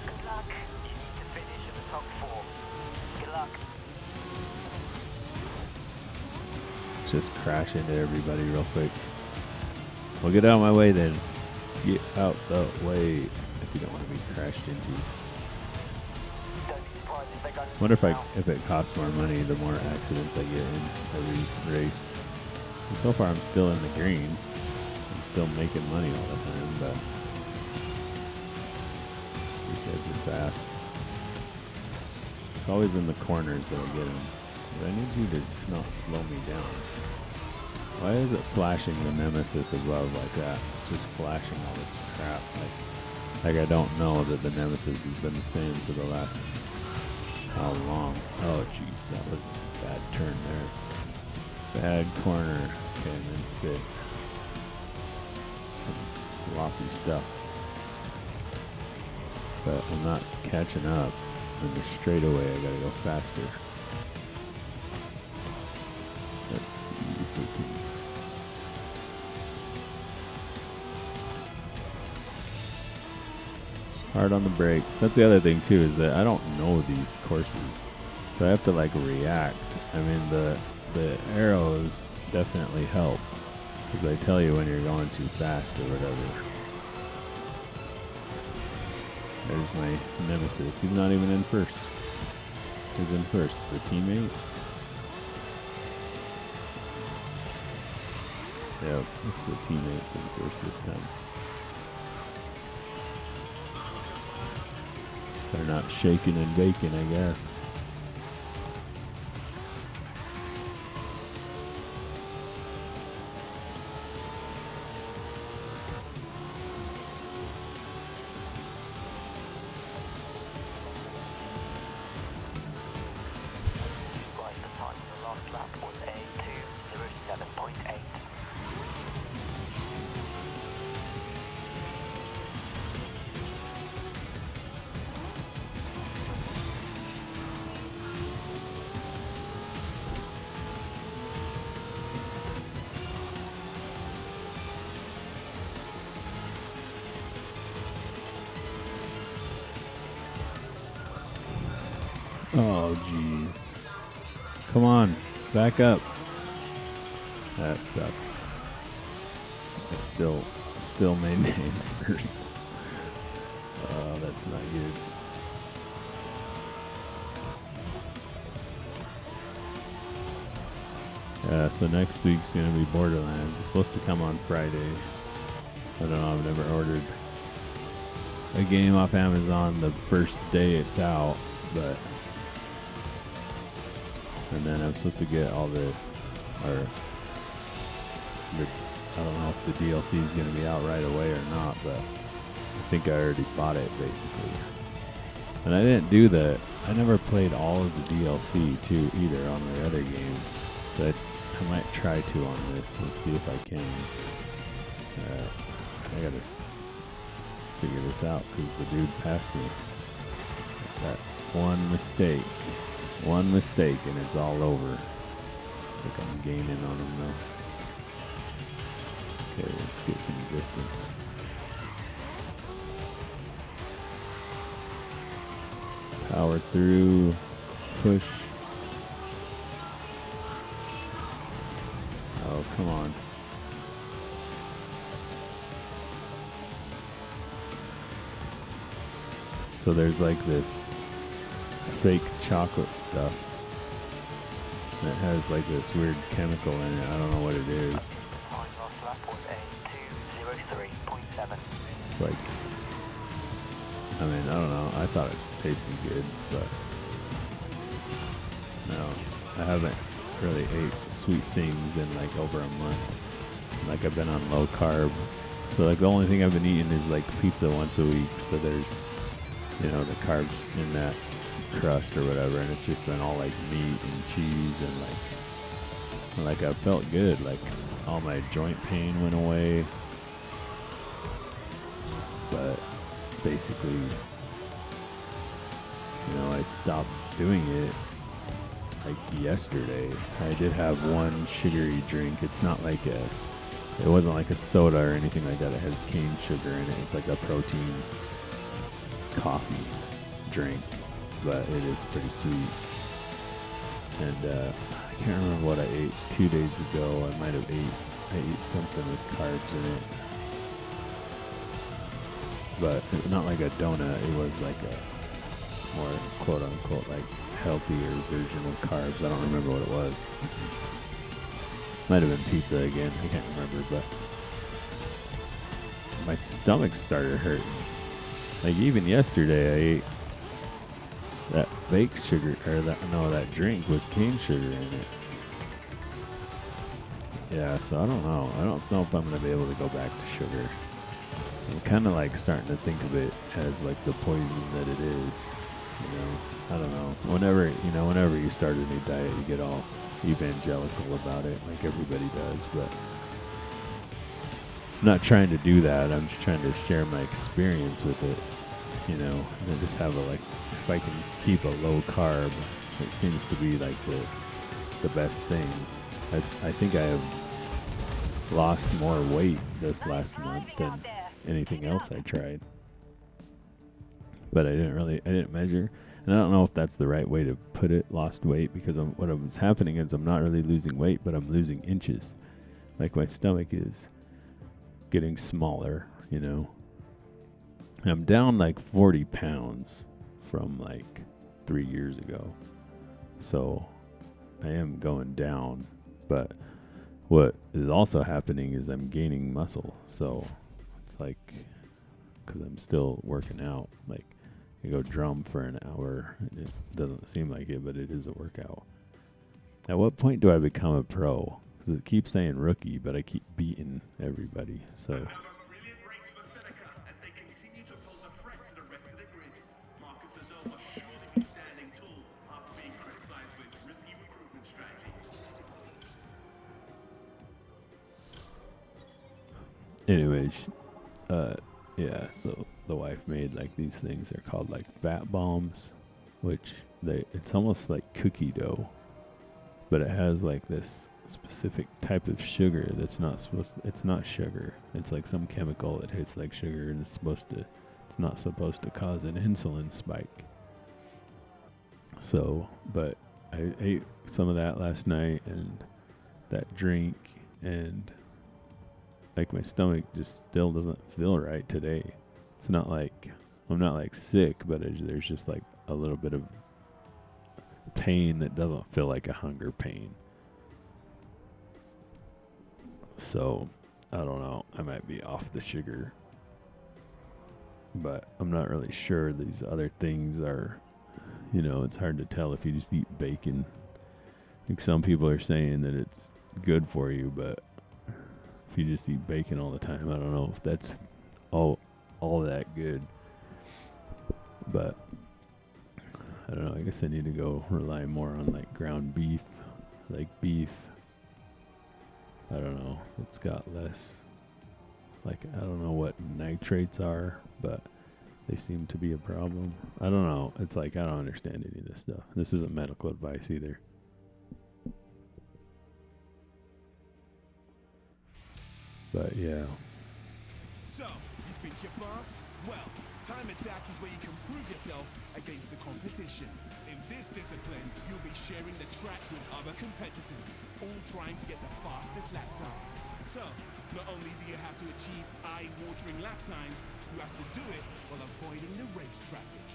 Good luck. You need to finish in the top 4. Good luck. Let's just crash into everybody real quick. Well, get out of my way then. Get out the way if you don't want to be crashed into. Wonder if it costs more money the more accidents I get in every race. And so far I'm still in the green. Still making money all the time, but these guys are fast. It's always in the corners that I get them. But I need you to not slow me down. Why is it flashing the Nemesis above like that? It's just flashing all this crap. Like I don't know that the Nemesis has been the same for the last how long? Oh jeez, that was a bad turn there. Bad corner. Okay, and then fit. Some sloppy stuff, but I'm not catching up. In the straightaway, I gotta go faster. Let's see if we can. Hard on the brakes. That's the other thing too, is that I don't know these courses, so I have to like react. I mean, the arrows definitely help. Because they tell you when you're going too fast or whatever. There's my Nemesis. He's not even in first. Who's in first? The teammate? Yeah, it's the teammates in first this time. They're not shaking and baking, I guess. Oh, jeez. Come on. Back up. That sucks. I still maintain first. Oh, that's not good. Yeah, so next week's going to be Borderlands. It's supposed to come on Friday. I don't know, I've never ordered a game off Amazon the first day it's out, but... And then I'm supposed to get all the I don't know if the DLC is going to be out right away or not, but I think I already bought it, basically. And I didn't do I never played all of the DLC, too, either, on the other games. But I might try to on this and see if I can. I gotta figure this out, because the dude passed me. That one mistake. One mistake and it's all over. It's like I'm gaining on him though. Okay, let's get some distance. Power through. Push. Oh, come on. So there's like this fake chocolate stuff that has like this weird chemical in it. I don't know what it is. It's like I mean, I don't know. I thought it tasted good, but no, I haven't really ate sweet things in like over a month. Like I've been on low carb, so like the only thing I've been eating is like pizza once a week. So there's, you know, the carbs in that crust or whatever, and it's just been all like meat and cheese and like I felt good. Like all my joint pain went away, but basically, you know, I stopped doing it like yesterday. I did have one sugary drink. It's not like it wasn't like a soda or anything like that. It has cane sugar in it. It's like a protein coffee drink, but it is pretty sweet. And I can't remember what I ate 2 days ago. I ate something with carbs in it, but not like a donut. It was like a more quote unquote like healthier version of carbs. I don't remember what it was. Might have been pizza again. I can't remember, but my stomach started hurting. Like even yesterday, I ate that fake sugar, or that drink with cane sugar in it. Yeah, so I don't know. I don't know if I'm gonna be able to go back to sugar. I'm kind of like starting to think of it as like the poison that it is. You know, I don't know. Whenever you start a new diet, you get all evangelical about it, like everybody does. But I'm not trying to do that. I'm just trying to share my experience with it. You know, and just have if I can keep a low carb, it seems to be like the best thing. I think I have lost more weight this last month than anything else I tried. But I didn't measure. And I don't know if that's the right way to put it, lost weight, because what was happening is I'm not really losing weight, but I'm losing inches. Like my stomach is getting smaller, you know. I'm down like 40 pounds from like 3 years ago. So I am going down, but what is also happening is I'm gaining muscle. So it's like, because I'm still working out, like I go drum for an hour. It doesn't seem like it, but it is a workout. At what point do I become a pro? Because it keeps saying rookie, but I keep beating everybody. So anyways, yeah, so the wife made like these things. They're called like fat bombs, which it's almost like cookie dough, but it has like this specific type of sugar that's it's not sugar. It's like some chemical that hits like sugar, and it's not supposed to cause an insulin spike. So, but I ate some of that last night and that drink, and like my stomach just still doesn't feel right today. It's not like I'm not like sick, but there's just like a little bit of pain that doesn't feel like a hunger pain. So I don't know. I might be off the sugar, but I'm not really sure these other things are, you know, it's hard to tell if you just eat bacon. Like some people are saying that it's good for you, but if you just eat bacon all the time, I don't know if that's all that good. But I don't know. I guess I need to go rely more on like ground beef, like beef. I don't know. It's got less, like, I don't know what nitrates are, but they seem to be a problem. I don't know. It's like, I don't understand any of this stuff. This isn't medical advice either. But yeah. So, you think you're fast? Well, time attack is where you can prove yourself against the competition. In this discipline, you'll be sharing the track with other competitors, all trying to get the fastest lap time. So, not only do you have to achieve eye-watering lap times, you have to do it while avoiding the race traffic.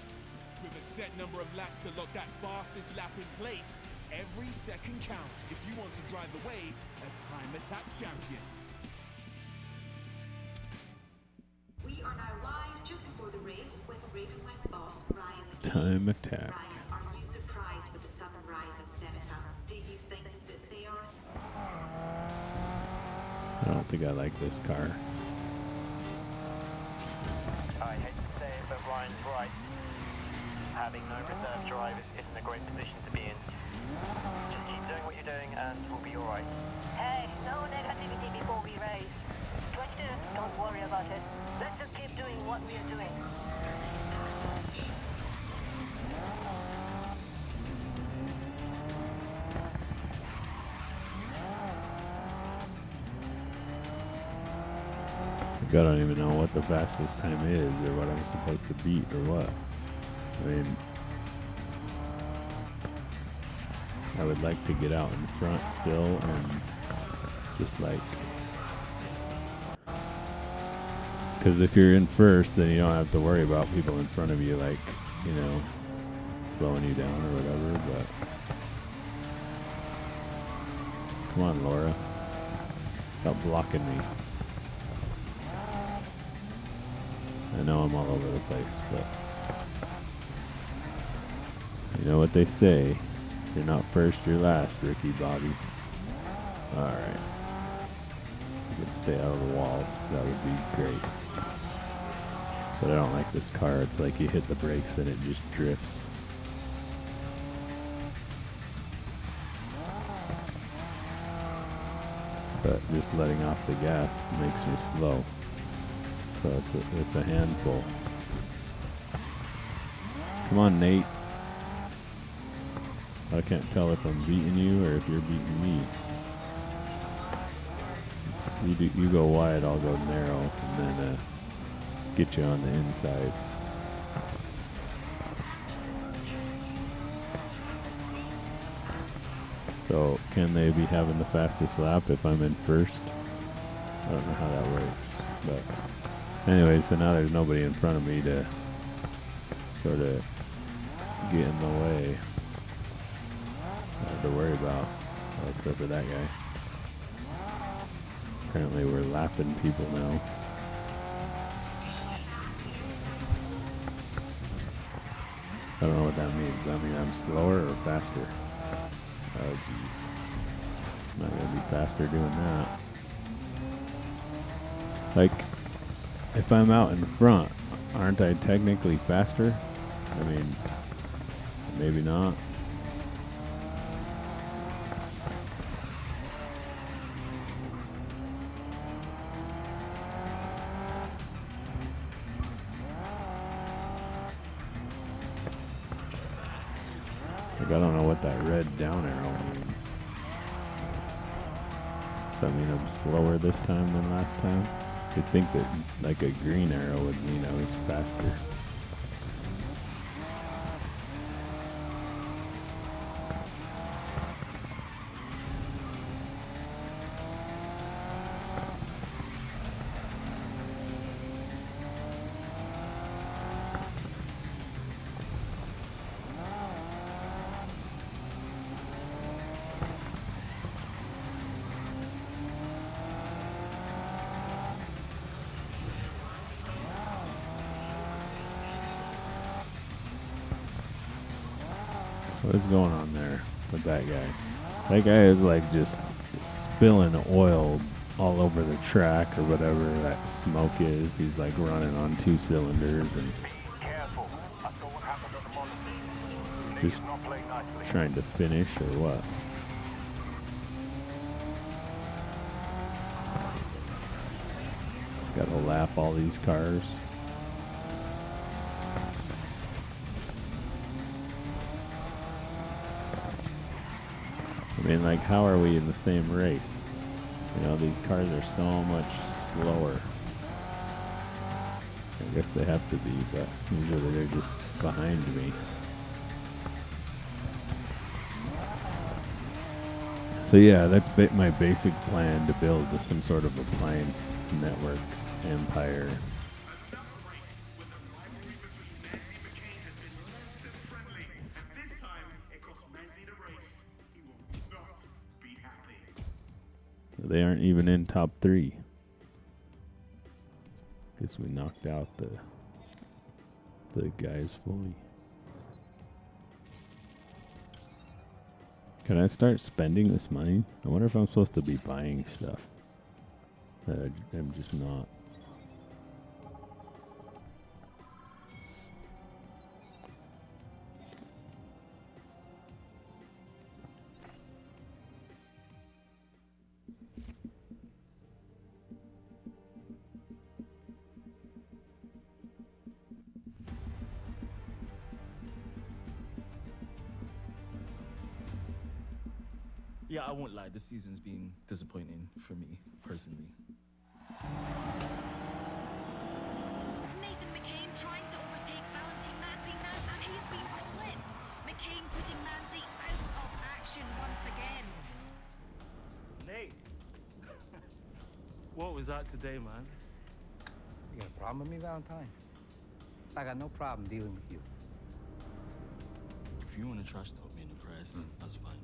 With a set number of laps to lock that fastest lap in place, every second counts if you want to drive away a time attack champion. We are now live just before the race with Ravenwest boss Ryan McCain. Time attack. Ryan, are you surprised with the sudden rise of Seneca? Do you think that they are... I don't think I like this car. I hate to say it, but Ryan's right. Having no reserve drivers isn't a great position to be in. Just keep doing what you're doing and we'll be alright. Hey, no negativity before we race. 22, don't worry about it. Let's just keep doing what we are doing. I don't even know what the fastest time is or what I'm supposed to beat or what. I mean, I would like to get out in front still and just like, because if you're in first, then you don't have to worry about people in front of you, like, you know, slowing you down or whatever. But come on, Laura, stop blocking me. I know I'm all over the place, but you know what they say. If you're not first, you're last, Ricky Bobby. Alright. You could stay out of the wall. That would be great. But I don't like this car. It's like you hit the brakes and it just drifts. But just letting off the gas makes me slow. So it's a handful. Come on, Nate. I can't tell if I'm beating you or if you're beating me. You go wide, I'll go narrow, and then get you on the inside. So can they be having the fastest lap if I'm in first? I don't know how that works, but anyway, so now there's nobody in front of me to sort of get in the way. Nothing to worry about, except for that guy. Apparently we're lapping people now. I don't know what that means. I mean, I'm slower or faster? Oh, jeez. I'm not going to be faster doing that. Like, if I'm out in front, aren't I technically faster? I mean, maybe not. Like, I don't know what that red down arrow means. Does that mean I'm slower this time than last time? You'd think that like a green arrow would mean I was faster. What's going on there with that guy? That guy is like just spilling oil all over the track or whatever that smoke is. He's like running on 2 cylinders and just trying to finish or what? Gotta lap all these cars. I mean, like, how are we in the same race? You know, these cars are so much slower. I guess they have to be, but usually they're just behind me. So yeah, that's my basic plan, to build some sort of appliance network empire. They aren't even in top 3. Guess we knocked out the the guys fully. Can I start spending this money? I wonder if I'm supposed to be buying stuff that I'm just not. Yeah, I won't lie. This season's been disappointing for me, personally. Nathan McCain trying to overtake Valentine Manzi now, and he's been clipped. McCain putting Manzi out of action once again. Nate! What was that today, man? You got a problem with me, Valentine? I got no problem dealing with you. If you want to trash talk me in the press, that's fine.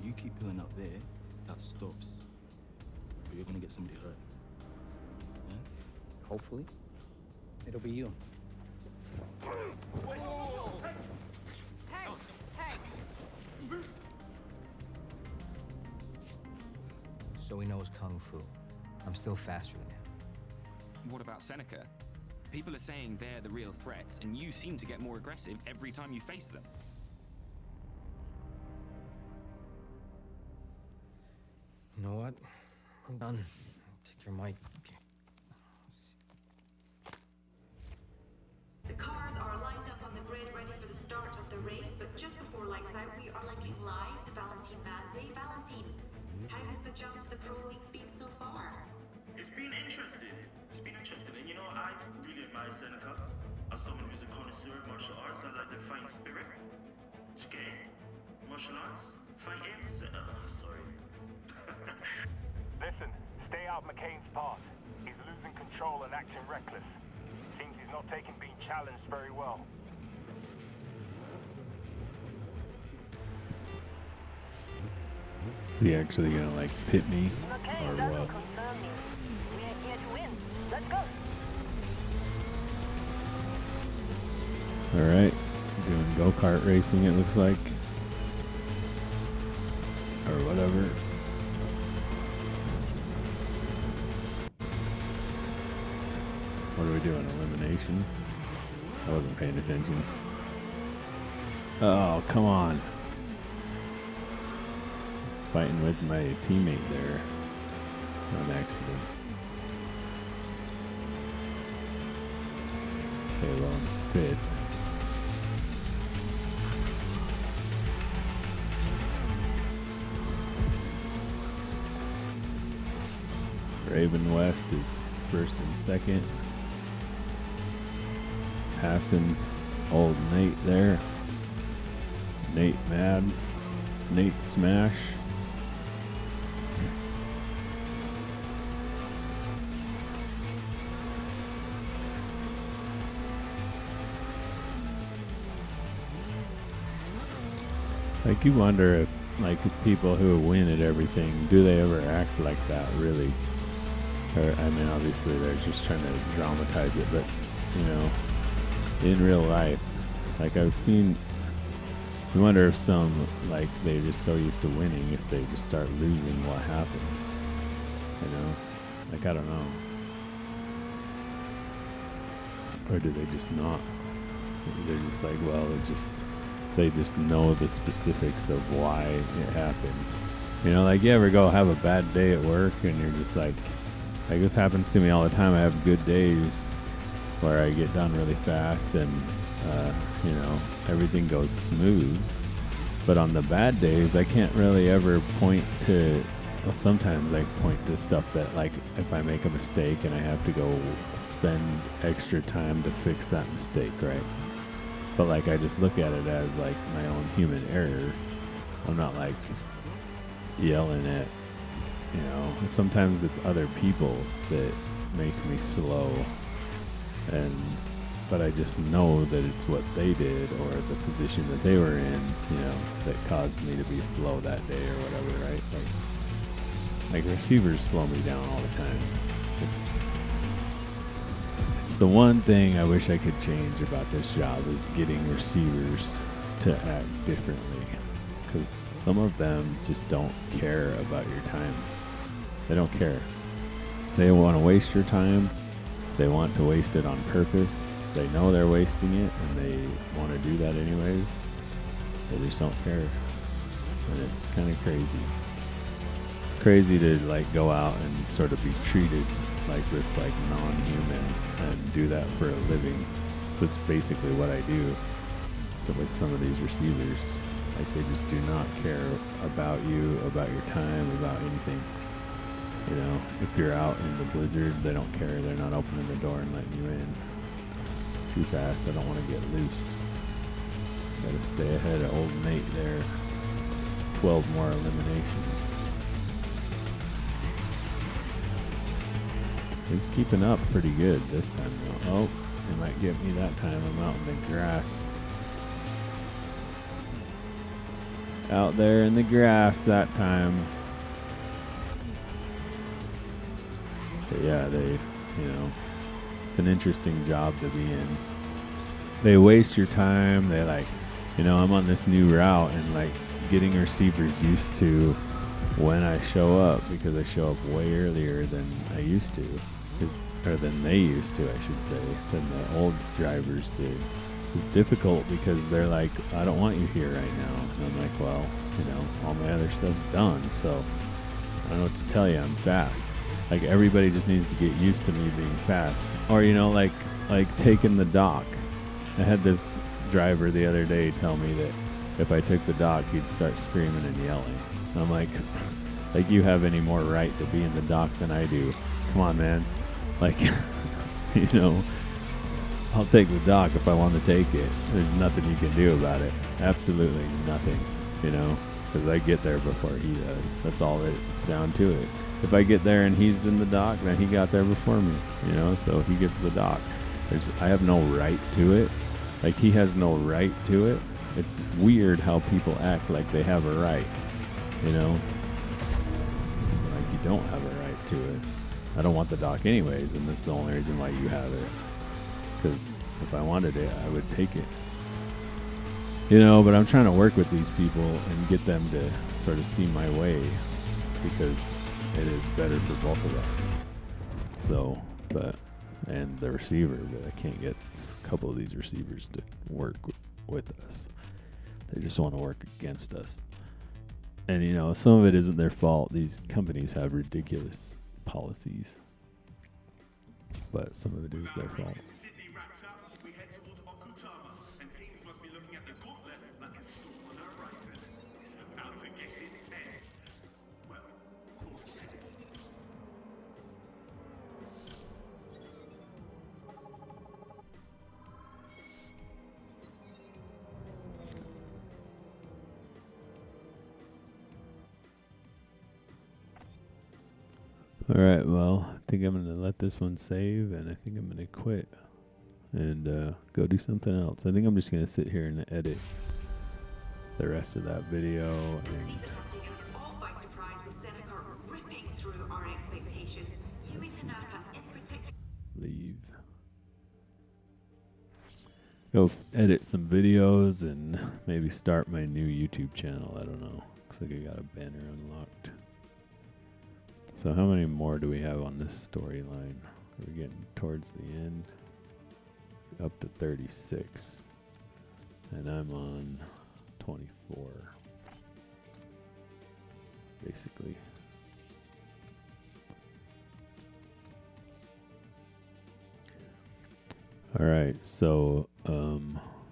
You keep pulling up there, that stops. Or you're gonna get somebody hurt. Yeah? Hopefully, it'll be you. So he knows Kung Fu. I'm still faster than him. What about Seneca? People are saying they're the real threats, and you seem to get more aggressive every time you face them. You know what? I'm done. Take your mic. The cars are lined up on the grid ready for the start of the race, but just before lights out, we are linking live to Valentine Manzi. Valentine, how has the jump to the Pro Leagues been so far? It's been interesting. And you know, I really admire Seneca. As someone who's a connoisseur of martial arts, I like the fighting spirit. Okay? Martial arts? Fighting? Sorry. Listen, stay out McCain's path. He's losing control and acting reckless. Seems he's not taking being challenged very well. Is he actually gonna like pit me or what? We're here to win. Let's go. Alright, doing go-kart racing it looks like. Or whatever. What are we doing? Elimination? I wasn't paying attention. Oh, come on. Fighting with my teammate there on accident. Halo and Fit. Raven West is first and second. Passing old Nate there. Nate mad. Nate smash. Like you wonder if like people who win at everything, do they ever act like that really? Or, I mean, obviously they're just trying to dramatize it, but you know, in real life, like I've seen, you wonder if some, like they're just so used to winning, if they just start losing, what happens? You know, like I don't know. Or do they just not? They're just like, well, they just know the specifics of why it happened. You know, like you ever go have a bad day at work and you're just like this happens to me all the time. I have good days where I get done really fast and, you know, everything goes smooth. But on the bad days, I can't really ever point to, well, sometimes I point to stuff that, like, if I make a mistake and I have to go spend extra time to fix that mistake, right? But, like, I just look at it as, like, my own human error. I'm not, like, yelling at, you know, and sometimes it's other people that make me slow. But I just know that it's what they did or the position that they were in, you know, that caused me to be slow that day or whatever, right? Like receivers slow me down all the time. It's the one thing I wish I could change about this job is getting receivers to act differently. Because some of them just don't care about your time. They don't care. They want to waste your time. They want to waste it on purpose. They know they're wasting it, and they want to do that anyways. They just don't care. And it's kind of crazy. It's crazy to like go out and sort of be treated like this like non-human and do that for a living. That's basically what I do. So with some of these receivers, like they just do not care about you, about your time, about anything. You know, if you're out in the blizzard, they don't care. They're not opening the door and letting you in. Too fast, I don't want to get loose. Gotta stay ahead of old Nate there. 12 more eliminations. He's keeping up pretty good this time though. Oh, he might get me that time. I'm out in the grass. Out there in the grass that time. But yeah, they, you know, it's an interesting job to be in. They waste your time. They like, you know, I'm on this new route and like getting receivers used to when I show up, because I show up way earlier than I used to, or than they used to, I should say, than the old drivers did. It's difficult because they're like, I don't want you here right now. And I'm like, well, you know, all my other stuff's done, so I don't know what to tell you. I'm fast. Like everybody just needs to get used to me being fast. Or, you know, like taking the dock. I had this driver the other day tell me that if I took the dock, he'd start screaming and yelling. I'm like you have any more right to be in the dock than I do? Come on, man. Like, you know, I'll take the dock if I want to take it. There's nothing you can do about it. Absolutely nothing, you know, because I get there before he does. That's all it's down to it. If I get there and he's in the dock, then he got there before me, you know, so he gets the dock. I have no right to it. Like, he has no right to it. It's weird how people act like they have a right, you know? Like, you don't have a right to it. I don't want the dock anyways, and that's the only reason why you have it. Because if I wanted it, I would take it. You know, but I'm trying to work with these people and get them to sort of see my way, because it is better for both of us. So, and the receiver, but I can't get a couple of these receivers to work with us. They just want to work against us. And, you know, some of it isn't their fault. These companies have ridiculous policies. But some of it is their fault. Alright, well, I think I'm going to let this one save, and I think I'm going to quit and go do something else. I think I'm just going to sit here and edit the rest of that video. And leave. Go edit some videos and maybe start my new YouTube channel. I don't know. Looks like I got a banner unlocked. So how many more do we have on this storyline? We're getting towards the end. Up to 36. And I'm on 24. Basically. Alright, so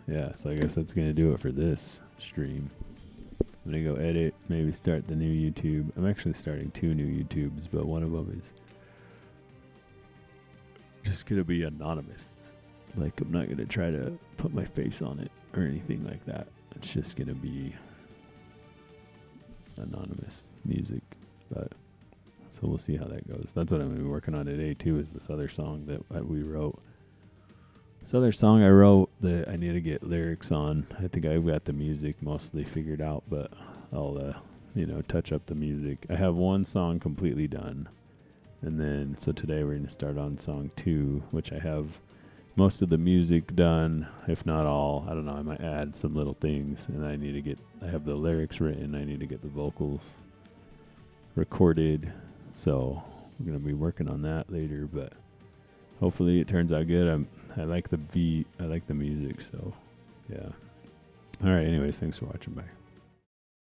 yeah, so I guess that's gonna do it for this stream. I'm gonna go edit, maybe start the new YouTube. I'm actually starting 2 new YouTubes, but one of them is just gonna be anonymous. Like, I'm not gonna try to put my face on it or anything like that. It's just gonna be anonymous music. But so we'll see how that goes. That's what I'm gonna be working on today too, is this other song that we wrote. This other song I wrote that I need to get lyrics on. I think I've got the music mostly figured out, but I'll, you know, touch up the music. I have one song completely done. And then, so today we're going to start on song 2, which I have most of the music done, if not all. I don't know, I might add some little things, and I have the lyrics written, I need to get the vocals recorded, so we're going to be working on that later, but hopefully it turns out good. I like the beat, I like the music, so yeah. Alright, anyways, thanks for watching, bye.